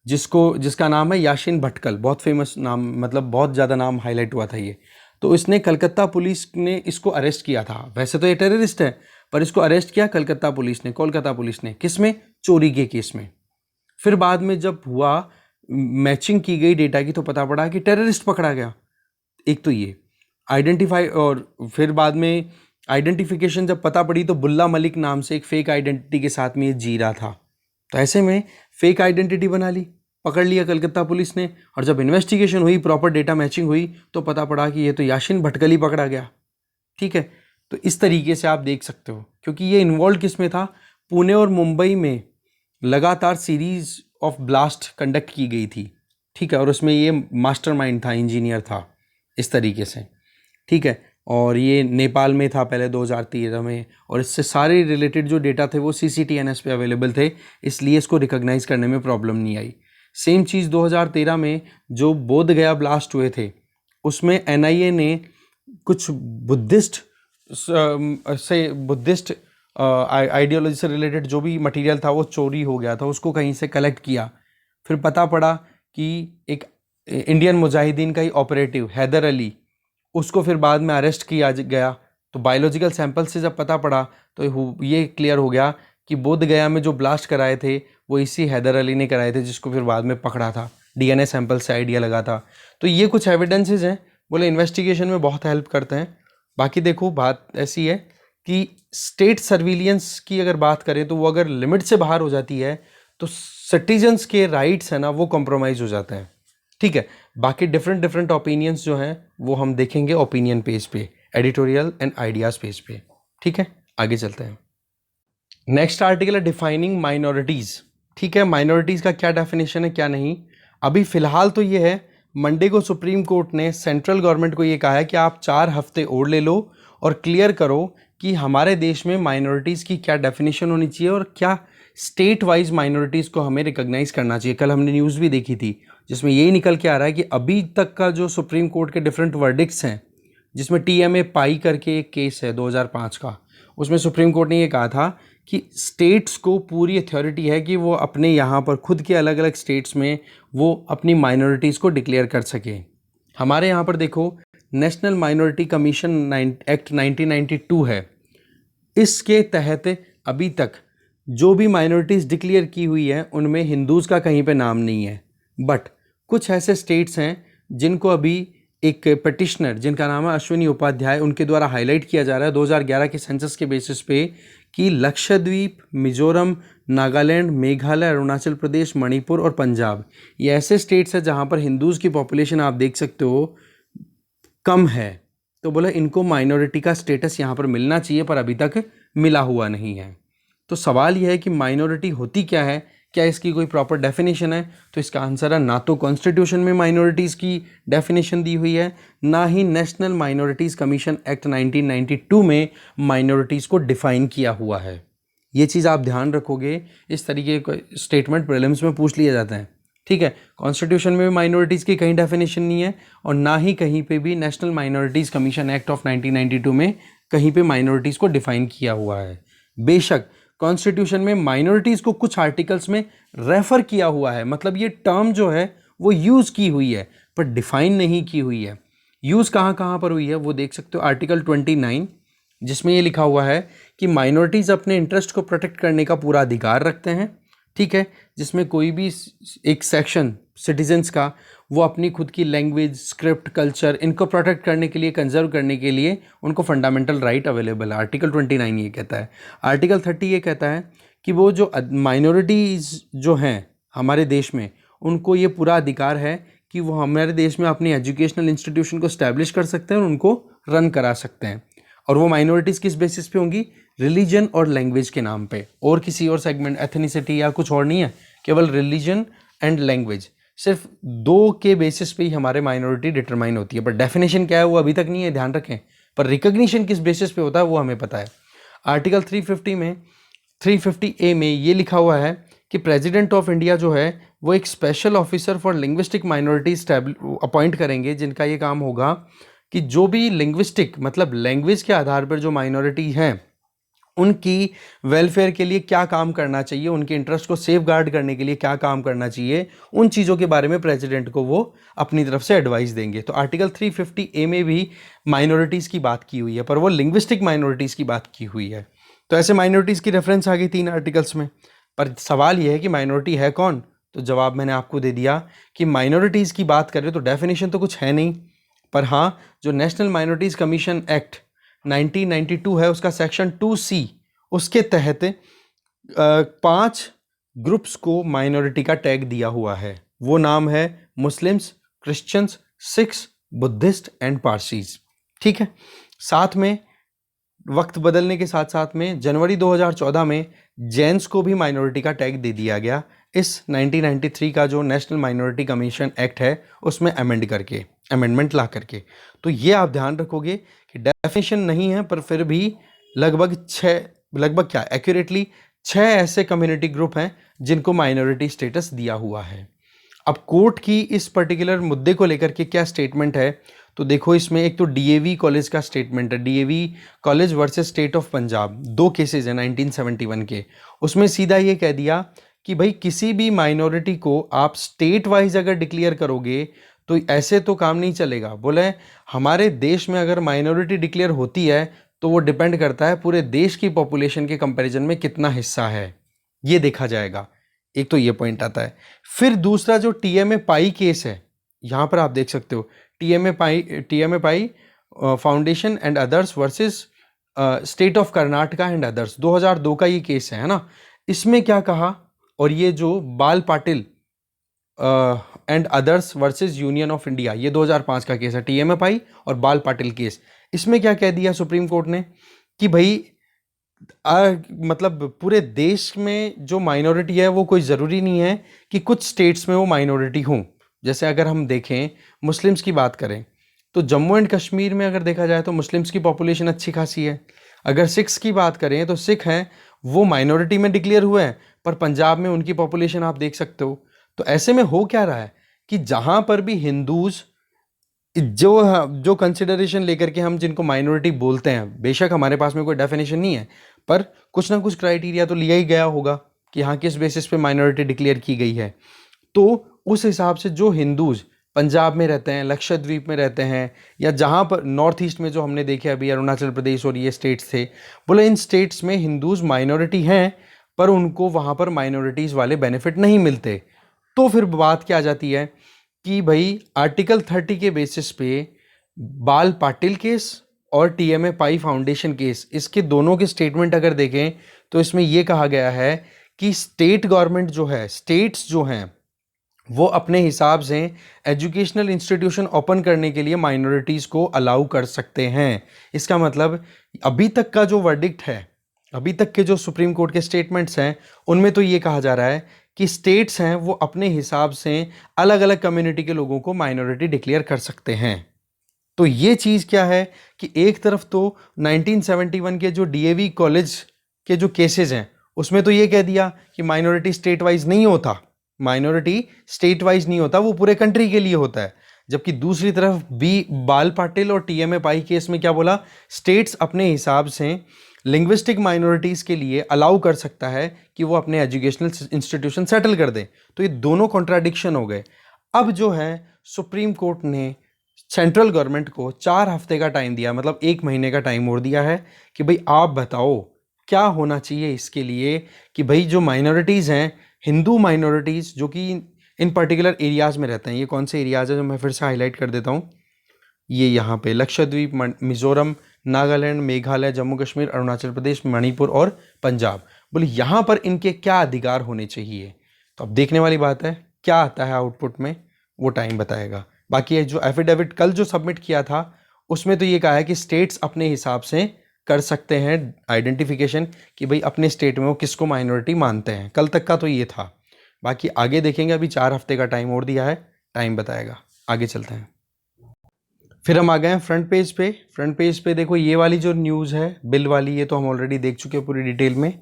जिसका नाम है याशीन भटकल, बहुत फेमस नाम, मतलब बहुत ज़्यादा नाम हाईलाइट हुआ था ये। तो इसने कलकत्ता पुलिस ने इसको अरेस्ट किया था। वैसे तो ये टेररिस्ट है, पर इसको अरेस्ट किया कोलकाता पुलिस ने किस में, चोरी के केस में। फिर बाद में जब हुआ मैचिंग की गई डेटा की तो पता पड़ा कि टेररिस्ट पकड़ा गया। एक तो ये आइडेंटिफाई, और फिर बाद में आइडेंटिफिकेशन जब पता पड़ी तो बुल्ला मलिक नाम से एक फेक आइडेंटिटी के साथ में ये जी रहा था। तो ऐसे में फेक आइडेंटिटी बना ली, पकड़ लिया कलकत्ता पुलिस ने, और जब इन्वेस्टिगेशन हुई, प्रॉपर डेटा मैचिंग हुई, तो पता पड़ा कि ये तो याशीन भटकल ही पकड़ा गया। ठीक है, तो इस तरीके से आप देख सकते हो, क्योंकि ये इन्वॉल्व किस में था, पुणे और मुंबई में लगातार सीरीज ऑफ ब्लास्ट कंडक्ट की गई थी। ठीक है, और उसमें ये मास्टरमाइंड था, इंजीनियर था, इस तरीके से। ठीक है, और ये नेपाल में था पहले 2013 में, और इससे सारे रिलेटेड जो डेटा थे वो CCTNS पे अवेलेबल थे, इसलिए इसको रिकॉग्नाइज करने में प्रॉब्लम नहीं आई। सेम चीज़ 2013 में जो बोध गया ब्लास्ट हुए थे, उसमें NIA ने कुछ बुद्धिस्ट आइडियोलॉजी से रिलेटेड जो भी मटेरियल था वो चोरी हो गया था, उसको कहीं से कलेक्ट किया। फिर पता पड़ा कि एक इंडियन मुजाहिदीन का ही ऑपरेटिव हैदर अली, उसको फिर बाद में अरेस्ट किया गया। तो बायोलॉजिकल सैंपल से जब पता पड़ा तो ये क्लियर हो गया कि बोध गया में जो ब्लास्ट कराए थे वो इसी हैदर अली ने कराए थे, जिसको फिर बाद में पकड़ा था, डीएनए सैंपल से आइडिया लगा था। तो ये कुछ एविडेंसेस हैं, बोले इन्वेस्टिगेशन में बहुत हेल्प करते हैं। बाकी देखो बात ऐसी है कि स्टेट सर्विलियंस की अगर बात करें तो वो अगर लिमिट से बाहर हो जाती है तो सिटीजन्स के राइट्स है ना वो कॉम्प्रोमाइज़ हो जाते हैं। ठीक है, बाकी डिफरेंट डिफरेंट ओपिनियंस जो हैं वो हम देखेंगे ओपिनियन पेज पे, एडिटोरियल एंड आइडियाज़ पेज पे। ठीक है, आगे चलते हैं। नेक्स्ट आर्टिकल है डिफाइनिंग माइनॉरिटीज़। ठीक है, माइनॉरिटीज़ का क्या डेफिनेशन है क्या नहीं, अभी फ़िलहाल तो ये है, मंडे को सुप्रीम कोर्ट ने सेंट्रल गवर्नमेंट को ये कहा है कि आप 4 हफ्ते और ले लो और क्लियर करो कि हमारे देश में माइनॉरिटीज़ की क्या डेफिनेशन होनी चाहिए और क्या स्टेट वाइज माइनॉरिटीज़ को हमें रिकॉग्नाइज करना चाहिए। कल हमने न्यूज़ भी देखी थी जिसमें यही निकल के आ रहा है कि अभी तक का जो सुप्रीम कोर्ट के डिफरेंट वर्डिक्ट्स हैं, जिसमें टीएमए पाई करके एक केस है 2005 का, उसमें सुप्रीम कोर्ट ने ये कहा था कि स्टेट्स को पूरी अथॉरिटी है कि वो अपने यहाँ पर खुद के अलग अलग स्टेट्स में वो अपनी माइनॉरिटीज़ को डिक्लेयर कर सके। हमारे यहाँ पर देखो नेशनल माइनॉरिटी कमीशन एक्ट 1992 है, इसके तहत अभी तक जो भी माइनॉरिटीज़ डिक्लेयर की हुई है उनमें हिंदूज़ का कहीं पे नाम नहीं है। बट कुछ ऐसे स्टेट्स हैं जिनको अभी एक पिटिशनर जिनका नाम है अश्विनी उपाध्याय, उनके द्वारा हाईलाइट किया जा रहा है 2011 के सेंसस के बेसिस पे कि लक्षद्वीप, मिजोरम, नागालैंड, मेघालय, अरुणाचल प्रदेश, मणिपुर और पंजाब, ये ऐसे स्टेट्स हैं जहाँ पर हिंदूज़ की पॉपुलेशन आप देख सकते हो कम है। तो बोला इनको माइनॉरिटी का स्टेटस यहाँ पर मिलना चाहिए, पर अभी तक मिला हुआ नहीं है। तो सवाल यह है कि माइनॉरिटी होती क्या है, क्या इसकी कोई प्रॉपर डेफिनेशन है? तो इसका आंसर है ना तो कॉन्स्टिट्यूशन में माइनॉरिटीज़ की डेफिनेशन दी हुई है, ना ही नेशनल माइनॉरिटीज़ कमीशन एक्ट 1992 में माइनॉरिटीज़ को डिफाइन किया हुआ है। ये चीज़ आप ध्यान रखोगे, इस तरीके का स्टेटमेंट प्रीलिम्स में पूछ लिए जाते हैं। ठीक है, कॉन्स्टिट्यूशन में भी माइनॉरिटीज़ की कहीं डेफिनेशन नहीं है और ना ही कहीं पे भी national minorities commission act of 1992 में कहीं पे माइनॉरिटीज़ को डिफाइन किया हुआ है। बेशक कॉन्स्टिट्यूशन में माइनॉरिटीज़ को कुछ आर्टिकल्स में रेफर किया हुआ है, मतलब ये टर्म जो है वो यूज़ की हुई है पर डिफाइन नहीं की हुई है। यूज़ कहाँ कहाँ पर हुई है वो देख सकते हो, आर्टिकल 29 जिसमें ये लिखा हुआ है कि माइनॉरिटीज़ अपने इंटरेस्ट को प्रोटेक्ट करने का पूरा अधिकार रखते हैं। ठीक है, जिसमें कोई भी एक सेक्शन सिटीजन्स का वो अपनी खुद की लैंग्वेज, स्क्रिप्ट, कल्चर इनको प्रोटेक्ट करने के लिए, कंजर्व करने के लिए उनको फंडामेंटल राइट अवेलेबल है। आर्टिकल 29 ये कहता है। आर्टिकल 30 ये कहता है कि वो जो माइनॉरिटीज़ जो हैं हमारे देश में, उनको ये पूरा अधिकार है कि वो हमारे देश में अपनी एजुकेशनल इंस्टीट्यूशन को स्टैब्लिश कर सकते हैं और उनको रन करा सकते हैं। और वो माइनॉरिटीज़ किस बेसिस पे होंगी? रिलीजन और लैंग्वेज के नाम पे, और किसी और सेगमेंट, एथनिसिटी या कुछ और नहीं है, केवल रिलीजन एंड लैंग्वेज, सिर्फ 2 के बेसिस पे ही हमारे माइनॉरिटी डिटरमाइन होती है। पर डेफिनेशन क्या है वो अभी तक नहीं है, ध्यान रखें। पर रिकॉग्निशन किस बेसिस पे होता है वो हमें पता है। आर्टिकल 350 में ये लिखा हुआ है कि प्रेसिडेंट ऑफ इंडिया जो है वो एक special officer for linguistic minorities appoint करेंगे, जिनका ये काम होगा कि जो भी लिंग्विस्टिक मतलब लैंग्वेज के आधार पर जो माइनॉरिटी हैं उनकी वेलफेयर के लिए क्या काम करना चाहिए, उनके इंटरेस्ट को सेफ गार्ड करने के लिए क्या काम करना चाहिए, उन चीज़ों के बारे में प्रेसिडेंट को वो अपनी तरफ से एडवाइस देंगे। तो आर्टिकल 350A में भी माइनॉरिटीज़ की बात की हुई है, पर वो लिंग्विस्टिक माइनॉरिटीज़ की बात की हुई है। तो ऐसे माइनॉरिटीज़ की रेफरेंस आ गई 3 आर्टिकल्स में। पर सवाल ये है कि माइनॉरिटी है कौन? तो जवाब मैंने आपको दे दिया कि माइनॉरिटीज़ की बात करें तो डेफिनेशन तो कुछ है नहीं, पर हाँ जो नेशनल माइनॉरिटीज़ कमीशन एक्ट 1992 है उसका सेक्शन 2C, उसके तहत 5 ग्रुप्स को माइनॉरिटी का टैग दिया हुआ है। वो नाम है Muslims, Christians, Sikhs, Buddhist and Parsis. ठीक है, साथ में वक्त बदलने के साथ साथ में जनवरी 2014 में जैन्स को भी माइनॉरिटी का टैग दे दिया गया, इस 1993 का जो नेशनल माइनॉरिटी कमीशन एक्ट है उसमें अमेंडमेंट ला करके। तो ये आप ध्यान रखोगे कि डेफिनेशन नहीं है, पर फिर भी लगभग क्या एक्यूरेटली 6 ऐसे कम्युनिटी ग्रुप हैं जिनको माइनॉरिटी स्टेटस दिया हुआ है। अब कोर्ट की इस पर्टिकुलर मुद्दे को लेकर के क्या स्टेटमेंट है, तो देखो इसमें एक तो डीएवी कॉलेज का स्टेटमेंट है, DAV college versus state of Punjab, 2 cases हैं 1971 के। उसमें सीधा ये कह दिया कि भाई किसी भी माइनॉरिटी को आप स्टेट वाइज अगर डिक्लेयर करोगे तो ऐसे तो काम नहीं चलेगा। बोले हमारे देश में अगर माइनॉरिटी डिक्लेयर होती है तो वो डिपेंड करता है पूरे देश की पॉपुलेशन के कंपैरिजन में कितना हिस्सा है, ये देखा जाएगा। एक तो ये पॉइंट आता है। फिर दूसरा जो टीएमए पाई केस है, यहाँ पर आप देख सकते हो TMA pi foundation and others versus state of Karnataka and others, 2002 का ये केस है ना। इसमें क्या कहा, और ये जो बाल Patil and others versus union of India, ये 2005 का केस है, टीएमए पाई और बाल पाटिल केस। इसमें क्या कह दिया सुप्रीम कोर्ट ने कि भाई मतलब पूरे देश में जो माइनॉरिटी है वो कोई ज़रूरी नहीं है कि कुछ स्टेट्स में वो माइनॉरिटी हों। जैसे अगर हम देखें मुस्लिम्स की बात करें तो जम्मू एंड कश्मीर में अगर देखा जाए तो मुस्लिम्स की पॉपुलेशन अच्छी खासी है। अगर सिख्स की बात करें तो सिख हैं वो माइनॉरिटी में डिक्लेयर हुए हैं, पर पंजाब में उनकी पॉपुलेशन आप देख सकते हो। तो ऐसे में हो क्या रहा है कि जहाँ पर भी हिंदूज जो जो कंसिडरेशन लेकर के हम जिनको माइनॉरिटी बोलते हैं, बेशक हमारे पास में कोई डेफिनेशन नहीं है, पर कुछ ना कुछ क्राइटेरिया तो लिया ही गया होगा कि हाँ किस बेसिस पे माइनॉरिटी डिक्लेयर की गई है। तो उस हिसाब से जो हिंदूज पंजाब में रहते हैं, लक्षद्वीप में रहते हैं, या जहाँ पर नॉर्थ ईस्ट में जो हमने देखे अभी अरुणाचल प्रदेश और ये स्टेट्स थे, बोले इन स्टेट्स में हिंदूज माइनॉरिटी हैं पर उनको वहाँ पर माइनॉरिटीज़ वाले बेनिफिट नहीं मिलते। तो फिर बात क्या आ जाती है कि भाई आर्टिकल 30 के बेसिस पे बाल पाटिल केस और टीएमए पाई फाउंडेशन केस, इसके दोनों के स्टेटमेंट अगर देखें तो इसमें यह कहा गया है कि स्टेट गवर्नमेंट जो है, स्टेट्स जो हैं वो अपने हिसाब से एजुकेशनल इंस्टीट्यूशन ओपन करने के लिए माइनॉरिटीज़ को अलाउ कर सकते हैं। इसका मतलब अभी तक का जो वर्डिक्ट है, अभी तक के जो सुप्रीम कोर्ट के स्टेटमेंट्स हैं, उनमें तो ये कहा जा रहा है कि स्टेट्स हैं वो अपने हिसाब से अलग अलग कम्युनिटी के लोगों को माइनॉरिटी डिक्लेयर कर सकते हैं। तो ये चीज़ क्या है कि एक तरफ तो 1971 के जो डीएवी कॉलेज के जो केसेस हैं उसमें तो ये कह दिया कि माइनॉरिटी स्टेट वाइज नहीं होता, माइनॉरिटी स्टेट वाइज नहीं होता, वो पूरे कंट्री के लिए होता है। जबकि दूसरी तरफ बी बाल पाटिल और टीएमए पाई केस में क्या बोला, स्टेट्स अपने हिसाब से लिंग्विस्टिक माइनॉरिटीज़ के लिए अलाउ कर सकता है कि वो अपने एजुकेशनल इंस्टीट्यूशन सेटल कर दें। तो ये दोनों कॉन्ट्राडिक्शन हो गए। अब जो है सुप्रीम कोर्ट ने सेंट्रल गवर्नमेंट को 4 हफ्ते का टाइम दिया, मतलब 1 महीने का टाइम और दिया है कि भाई आप बताओ क्या होना चाहिए इसके लिए कि भाई जो माइनॉरिटीज़ हैं, हिंदू माइनॉरिटीज़ जो कि इन पर्टिकुलर एरियाज़ में रहते हैं, ये कौन से एरियाज़ हैं जो मैं फिर से हाईलाइट कर देता हूँ, ये यहाँ पे लक्षद्वीप, मिज़ोरम, नागालैंड, मेघालय, जम्मू कश्मीर, अरुणाचल प्रदेश, मणिपुर और पंजाब, बोले यहाँ पर इनके क्या अधिकार होने चाहिए। तो अब देखने वाली बात है क्या आता है आउटपुट में, वो टाइम बताएगा। बाकी ये जो एफिडेविट कल जो सबमिट किया था उसमें तो ये कहा है कि स्टेट्स अपने हिसाब से कर सकते हैं आइडेंटिफिकेशन कि भाई अपने स्टेट में वो किसको माइनॉरिटी मानते हैं। कल तक का तो ये था, बाकी आगे देखेंगे। अभी 4 हफ्ते का टाइम और दिया है, टाइम बताएगा। आगे चलते हैं। फिर हम आ गए हैं फ्रंट पेज पे। फ्रंट पेज पे देखो ये वाली जो न्यूज़ है बिल वाली, ये तो हम ऑलरेडी देख चुके हैं पूरी डिटेल में।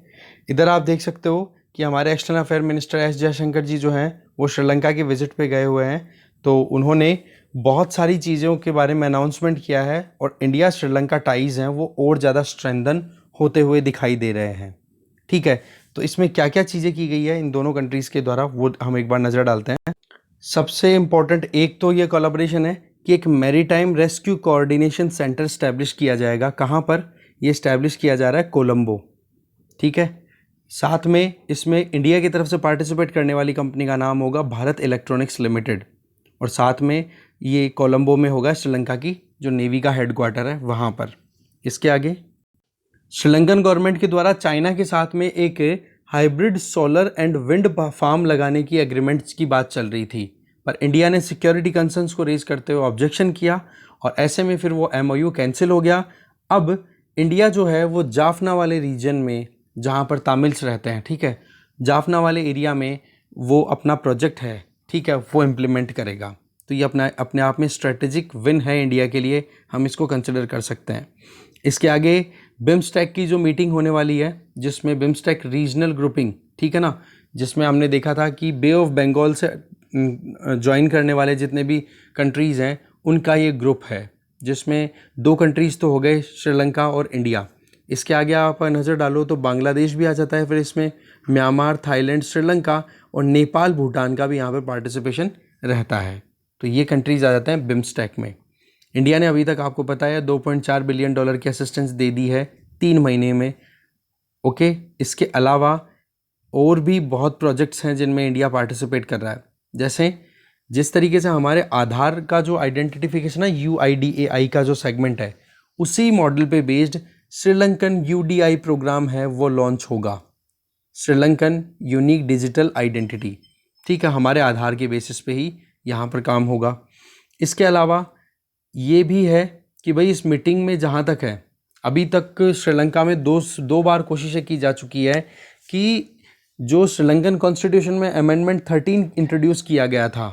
इधर आप देख सकते हो कि हमारे external affair minister S Jaishankar ji जो हैं वो श्रीलंका के विजिट पे गए हुए हैं। तो उन्होंने बहुत सारी चीज़ों के बारे में अनाउंसमेंट किया है और इंडिया श्रीलंका टाइज़ हैं वो और ज़्यादा स्ट्रेंथन होते हुए दिखाई दे रहे हैं। ठीक है, तो इसमें क्या क्या चीज़ें की गई है इन दोनों कंट्रीज़ के द्वारा वो हम एक बार नज़र डालते हैं। सबसे इम्पॉर्टेंट एक तो ये कोलैबोरेशन है कि एक maritime rescue coordination centre establish किया जाएगा। कहाँ पर ये स्टैब्लिश किया जा रहा है? कोलंबो। ठीक है, साथ में इसमें इंडिया की तरफ से पार्टिसिपेट करने वाली कंपनी का नाम होगा भारत इलेक्ट्रॉनिक्स लिमिटेड, और साथ में ये कोलंबो में होगा श्रीलंका की जो नेवी का हेडक्वार्टर है वहाँ पर। इसके आगे श्रीलंकन गवर्नमेंट के द्वारा चाइना के साथ में एक hybrid solar and wind farm लगाने की एग्रीमेंट्स की बात चल रही थी, पर इंडिया ने सिक्योरिटी कंसर्न्स को रेज करते हुए ऑब्जेक्शन किया और ऐसे में फिर वो एमओयू कैंसिल हो गया। अब इंडिया जो है वो जाफना वाले रीजन में जहाँ पर तमिल्स रहते हैं, ठीक है, जाफना वाले एरिया में वो अपना प्रोजेक्ट है, ठीक है, वो इम्प्लीमेंट करेगा। तो ये अपने आप में स्ट्रेटेजिक विन है इंडिया के लिए, हम इसको कंसिडर कर सकते हैं। इसके आगे बिम्स्टेक की जो मीटिंग होने वाली है जिसमें बिम्स्टेक रीजनल ग्रुपिंग, ठीक है ना, जिसमें हमने देखा था कि बे ऑफ बंगाल से ज्वाइन करने वाले जितने भी कंट्रीज़ हैं उनका ये ग्रुप है, जिसमें 2 कंट्रीज़ तो हो गए श्रीलंका और इंडिया। इसके आगे आप नज़र डालो तो बांग्लादेश भी आ जाता है, फिर इसमें म्यांमार, थाईलैंड, श्रीलंका और नेपाल, भूटान का भी यहाँ पर पार्टिसिपेशन रहता है। तो ये कंट्रीज़ आ जाते हैं बिम्स्टेक में। इंडिया ने अभी तक आपको पता है $2.4 बिलियन की असिस्टेंस दे दी है 3 महीने में। ओके, इसके अलावा और भी बहुत प्रोजेक्ट्स हैं जिनमें इंडिया पार्टिसिपेट कर रहा है। जैसे जिस तरीके से हमारे आधार का जो आइडेंटिफिकेशन है UIDAI का जो सेगमेंट है, उसी मॉडल पे बेस्ड श्रीलंकन UDI प्रोग्राम है वो लॉन्च होगा, श्रीलंकन यूनिक डिजिटल आइडेंटिटी। ठीक है, हमारे आधार के बेसिस पे ही यहाँ पर काम होगा। इसके अलावा ये भी है कि भाई इस मीटिंग में जहाँ तक है, अभी तक श्रीलंका में दो बार कोशिशें की जा चुकी है कि जो श्रीलंकन कॉन्स्टिट्यूशन में अमेंडमेंट 13 इंट्रोड्यूस किया गया था,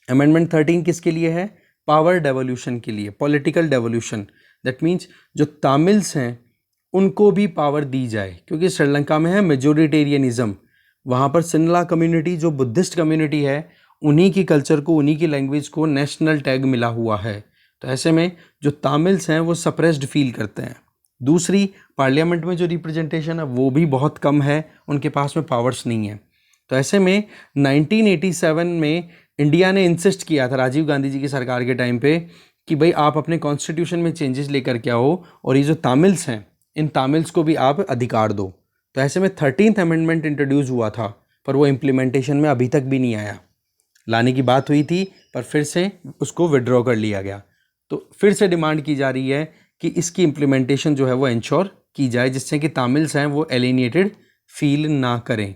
अमेंडमेंट 13 किसके लिए है? पावर डेवोल्यूशन के लिए, पॉलिटिकल डेवोल्यूशन। दैट मीन्स जो तमिल्स हैं उनको भी पावर दी जाए, क्योंकि श्रीलंका में है मेजोरिटेरियनिज्म। वहाँ पर सिन्ला कम्युनिटी जो बुद्धिस्ट कम्युनिटी है, उन्हीं की कल्चर को, उन्हीं की लैंग्वेज को नेशनल टैग मिला हुआ है। तो ऐसे में जो तमिल्स हैं वो सप्रेस्ड फील करते हैं। दूसरी, पार्लियामेंट में जो रिप्रेजेंटेशन है वो भी बहुत कम है, उनके पास में पावर्स नहीं है। तो ऐसे में 1987 में इंडिया ने इंसिस्ट किया था राजीव गांधी जी की सरकार के टाइम पे कि भाई आप अपने कॉन्स्टिट्यूशन में चेंजेस लेकर के आओ और ये जो तमिल्स हैं, इन तमिल्स को भी आप अधिकार दो। तो ऐसे में 13th अमेंडमेंट इंट्रोड्यूस हुआ था, पर वो इम्प्लीमेंटेशन में अभी तक भी नहीं आया। लाने की बात हुई थी पर फिर से उसको विड्रॉ कर लिया गया। तो फिर से डिमांड की जा रही है कि इसकी इम्प्लीमेंटेशन जो है वो इंश्योर की जाए, जिससे कि तमिल्स हैं वो एलिनेटेड फील ना करें।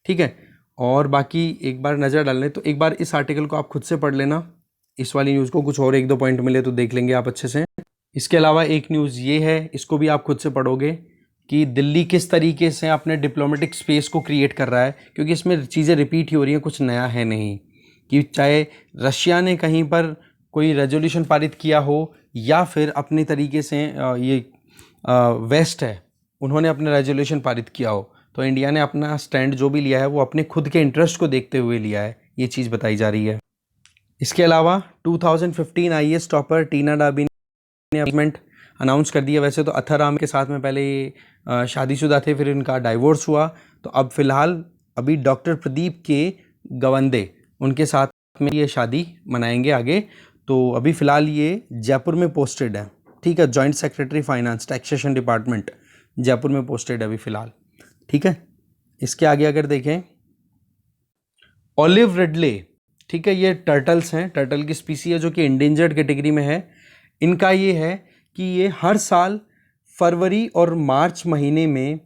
ठीक है, और बाकी एक बार नज़र डाल लें तो एक बार इस आर्टिकल को आप खुद से पढ़ लेना, इस वाली न्यूज़ को, कुछ और एक दो पॉइंट मिले तो देख लेंगे आप अच्छे से। इसके अलावा एक न्यूज़ ये है, इसको भी आप खुद से पढ़ोगे कि दिल्ली किस तरीके से अपने डिप्लोमेटिक स्पेस को क्रिएट कर रहा है, क्योंकि इसमें चीज़ें रिपीट ही हो रही हैं, कुछ नया है नहीं। कि चाहे रशिया ने कहीं पर कोई रेजोल्यूशन पारित किया हो या फिर अपने तरीके से ये वेस्ट है, उन्होंने अपने रेजोल्यूशन पारित किया हो, तो इंडिया ने अपना स्टैंड जो भी लिया है वो अपने खुद के इंटरेस्ट को देखते हुए लिया है, ये चीज़ बताई जा रही है। इसके अलावा 2015 IAS टॉपर टीना डाबी ने अपॉइंटमेंट अनाउंस कर दिया। वैसे तो अथर राम के साथ में पहले ये शादीशुदा थे, फिर इनका डाइवोर्स हुआ, तो अब फिलहाल अभी डॉक्टर प्रदीप के गवंदे, उनके साथ में ये शादी मनाएंगे आगे। तो अभी फ़िलहाल ये जयपुर में पोस्टेड है। ठीक है, joint secretary finance taxation department Jaipur में पोस्टेड है अभी फ़िलहाल। ठीक है, इसके आगे अगर देखें, ऑलिव रिडले, ठीक है, ये टर्टल्स हैं, टर्टल की स्पीसी है जो कि इंडेंजर्ड कैटेगरी में है। इनका ये है कि ये हर साल फरवरी और मार्च महीने में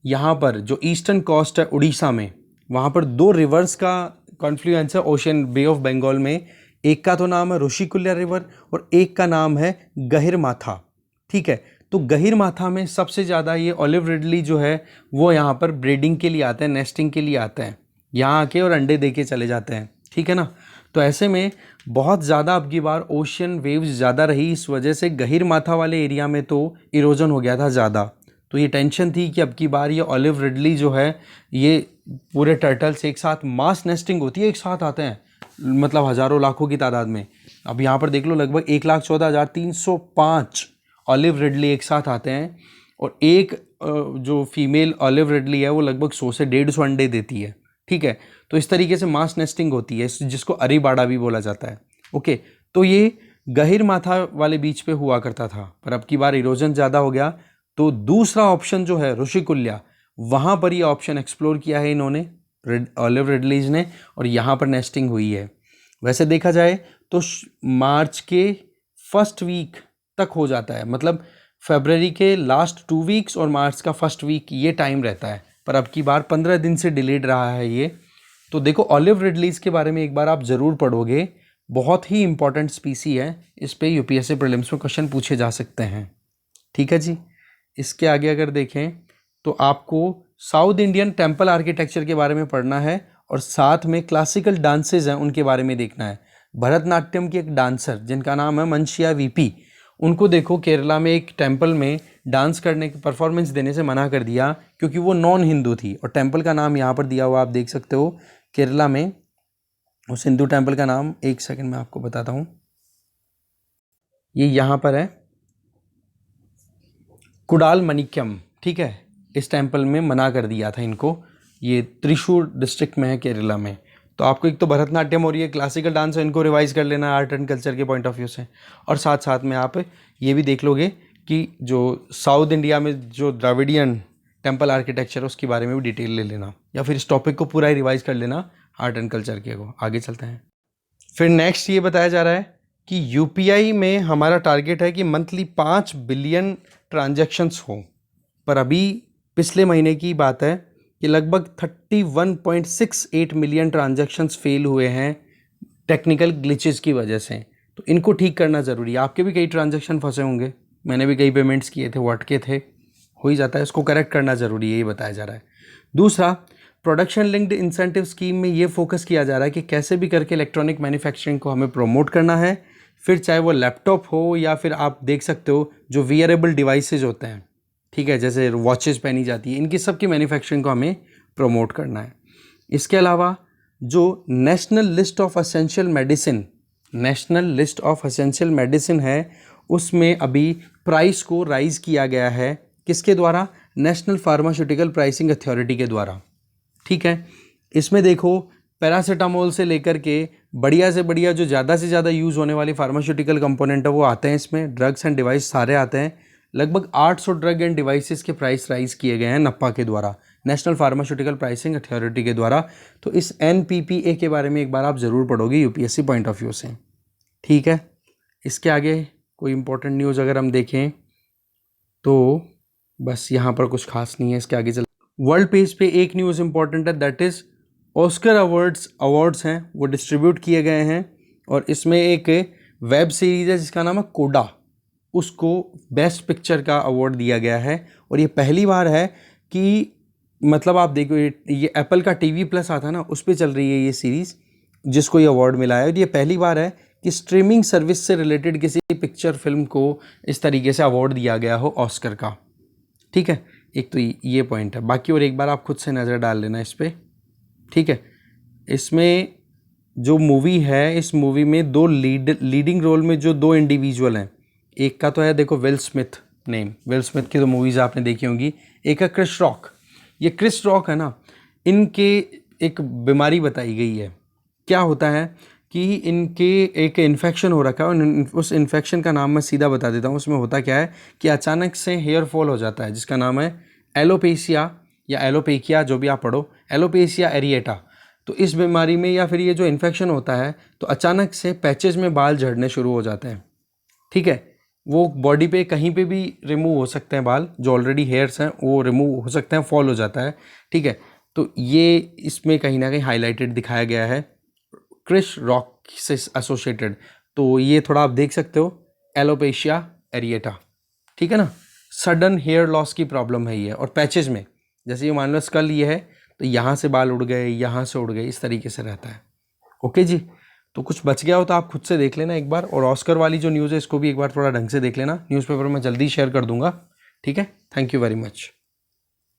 यहाँ पर जो ईस्टर्न कोस्ट है उड़ीसा में, वहाँ पर दो रिवर्स का कॉन्फ्लुएंस है ओशन बे ऑफ बंगाल में। एक का तो नाम है ऋषिकुल्या रिवर और एक का नाम है गहिरमाथा। ठीक है, तो गहिरमाथा में सबसे ज़्यादा ये ऑलिव रिडली जो है वो यहाँ पर ब्रीडिंग के लिए आते हैं, नेस्टिंग के लिए आते हैं, यहाँ आके और अंडे दे के चले जाते हैं। ठीक है ना, तो ऐसे में बहुत ज़्यादा अब की बार ओशियन वेव्स ज़्यादा रही, इस वजह से गहिरमाथा वाले एरिया में तो इरोजन हो गया था ज़्यादा। तो ये टेंशन थी कि अब की बार ये ऑलिव रिडली जो है, ये पूरे टर्टल्स एक साथ मास नेस्टिंग होती है, एक साथ आते हैं, मतलब हज़ारों लाखों की तादाद में। अब यहाँ पर देख लो, लगभग 1,14,305 ऑलिव रिडली एक साथ आते हैं, और एक जो फीमेल ऑलिव रिडली है वो लगभग 100 से 150 अंडे देती है। ठीक है, तो इस तरीके से मास नेस्टिंग होती है, जिसको अरीबाड़ा भी बोला जाता है। ओके, तो ये गहिरमाथा वाले बीच पे हुआ करता था, पर अब की बार इरोजन ज़्यादा हो गया, तो दूसरा ऑप्शन जो है ऋषिकुल्या, वहाँ पर ये ऑप्शन एक्सप्लोर किया है इन्होंने, ऑलिव रिडलीज ने, और यहाँ पर नेस्टिंग हुई है। वैसे देखा जाए तो मार्च के फर्स्ट वीक तक हो जाता है, मतलब फरवरी के लास्ट 2 वीक्स और मार्च का फर्स्ट वीक ये टाइम रहता है, पर अब की बार 15 दिन से डिलेड रहा है ये। तो देखो, ऑलिव रिडलीज के बारे में एक बार आप ज़रूर पढ़ोगे, बहुत ही इंपॉर्टेंट स्पीसी है, इस पे यूपीएससी प्रीलिम्स में क्वेश्चन पूछे जा सकते हैं। ठीक है जी, इसके आगे अगर देखें तो आपको साउथ इंडियन टेम्पल आर्किटेक्चर के बारे में पढ़ना है, और साथ में क्लासिकल डांसेज हैं उनके बारे में देखना है। भरतनाट्यम की एक डांसर जिनका नाम है मनशिया वीपी, उनको देखो केरला में एक टेम्पल में डांस करने की परफॉर्मेंस देने से मना कर दिया, क्योंकि वो नॉन हिंदू थी, और टेम्पल का नाम यहाँ पर दिया हुआ आप देख सकते हो केरला में। उस हिंदू टेम्पल का नाम, एक सेकंड में आपको बताता हूँ, ये यहाँ पर है, कुडाल मणिक्यम। ठीक है, इस टेम्पल में मना कर दिया था इनको, ये त्रिशूर डिस्ट्रिक्ट में है केरला में। तो आपको एक तो भरतनाट्यम और ये क्लासिकल डांस है, इनको रिवाइज कर लेना आर्ट एंड कल्चर के पॉइंट ऑफ व्यू से, और साथ साथ में आप ये भी देख लोगे कि जो साउथ इंडिया में जो द्रविडियन टेम्पल आर्किटेक्चर उसके बारे में भी डिटेल ले लेना, या फिर इस टॉपिक को पूरा ही रिवाइज कर लेना आर्ट एंड कल्चर के को। आगे चलते हैं। फिर नेक्स्ट ये बताया जा रहा है कि यूपीआई में हमारा टारगेट है कि मंथली 5 बिलियन ट्रांजैक्शंस हो, पर अभी पिछले महीने की बात है कि लगभग 31.68 मिलियन ट्रांजैक्शंस फेल हुए हैं टेक्निकल ग्लिचेस की वजह से। तो इनको ठीक करना ज़रूरी है। आपके भी कई ट्रांजैक्शन फंसे होंगे, मैंने भी कई पेमेंट्स किए थे, वो अटके थे, हो ही जाता है, इसको करेक्ट करना ज़रूरी है, ये बताया जा रहा है। दूसरा, प्रोडक्शन लिंक्ड इंसेंटिव स्कीम में ये फोकस किया जा रहा है कि कैसे भी करके इलेक्ट्रॉनिक मैन्युफैक्चरिंग को हमें प्रमोट करना है। फिर चाहे वो लैपटॉप हो या फिर आप देख सकते हो जो वियरेबल डिवाइसेज होते हैं, ठीक है, जैसे वॉचेस पहनी जाती है, इनकी सब की मैन्युफैक्चरिंग को हमें प्रमोट करना है। इसके अलावा जो national list of essential medicine है, उसमें अभी प्राइस को राइज किया गया है। किसके द्वारा? नेशनल फार्मास्यूटिकल प्राइसिंग अथॉरिटी के द्वारा, ठीक है। इसमें देखो पैरासीटामोल से लेकर के बढ़िया से बढ़िया जो ज़्यादा से ज़्यादा यूज़ होने वाली फार्मास्यूटिकल कंपोनेंट है वो आते हैं इसमें, ड्रग्स एंड डिवाइस सारे आते हैं। लगभग 800 ड्रग एंड डिवाइसेस के प्राइस राइज किए गए हैं नप्पा के द्वारा, नेशनल फार्मास्यूटिकल प्राइसिंग अथॉरिटी के द्वारा। तो इस NPPA के बारे में एक बार आप ज़रूर पढ़ोगे यूपीएससी पॉइंट ऑफ व्यू से, ठीक है। इसके आगे कोई इंपॉर्टेंट न्यूज़ अगर हम देखें तो बस यहाँ पर कुछ खास नहीं है। इसके आगे चल, वर्ल्ड पेज पे एक न्यूज़ इंपॉर्टेंट है, दैट इज़ ऑस्कर अवार्ड्स हैं वो डिस्ट्रीब्यूट किए गए हैं, और इसमें एक वेब सीरीज़ है जिसका नाम है कोडा, उसको बेस्ट पिक्चर का अवार्ड दिया गया है। और ये पहली बार है कि मतलब आप देखो ये एप्पल का TV+ आता है ना, उस पर चल रही है ये सीरीज़ जिसको ये अवार्ड मिला है। और ये पहली बार है कि स्ट्रीमिंग सर्विस से रिलेटेड किसी पिक्चर फिल्म को इस तरीके से अवार्ड दिया गया हो ऑस्कर का, ठीक है। एक तो ये पॉइंट है, बाकी और एक बार आप खुद से नज़र डाल लेना इस पर, ठीक है। इसमें जो मूवी है, इस मूवी में दो लीडिंग रोल में जो दो इंडिविजुअल हैं, एक का तो है देखो विल स्मिथ की तो मूवीज़ आपने देखी होंगी, एक है क्रिस रॉक। ये क्रिस रॉक है ना, इनके एक बीमारी बताई गई है। क्या होता है कि इनके एक इन्फेक्शन हो रखा है, और उस इन्फेक्शन का नाम मैं सीधा बता देता हूँ। उसमें होता क्या है कि अचानक से हेयर फॉल हो जाता है, जिसका नाम है एलोपेशिया या एलोपेकिया, जो भी आप पढ़ो, एलोपेशिया एरिएटा। तो इस बीमारी में या फिर ये जो इन्फेक्शन होता है तो अचानक से पैचेस में बाल झड़ने शुरू हो जाते हैं, ठीक है। वो बॉडी पे कहीं पे भी रिमूव हो सकते हैं बाल, जो ऑलरेडी हेयर्स हैं वो रिमूव हो सकते हैं, फॉल हो जाता है, ठीक है। तो ये इसमें कहीं ना कहीं हाईलाइटेड दिखाया गया है क्रिस रॉक से एसोसिएटेड। तो ये थोड़ा आप देख सकते हो, एलोपेशिया एरिएटा, ठीक है ना। सडन हेयर लॉस की प्रॉब्लम है ये, और पैचेज में, जैसे ये मान लो स्कल ये है तो यहाँ से बाल उड़ गए, यहाँ से उड़ गए, इस तरीके से रहता है। ओके जी, तो कुछ बच गया हो तो आप खुद से देख लेना एक बार, और ऑस्कर वाली जो न्यूज़ है इसको भी एक बार थोड़ा ढंग से देख लेना। न्यूज़पेपर में जल्दी शेयर कर दूंगा, ठीक है। Thank you very much.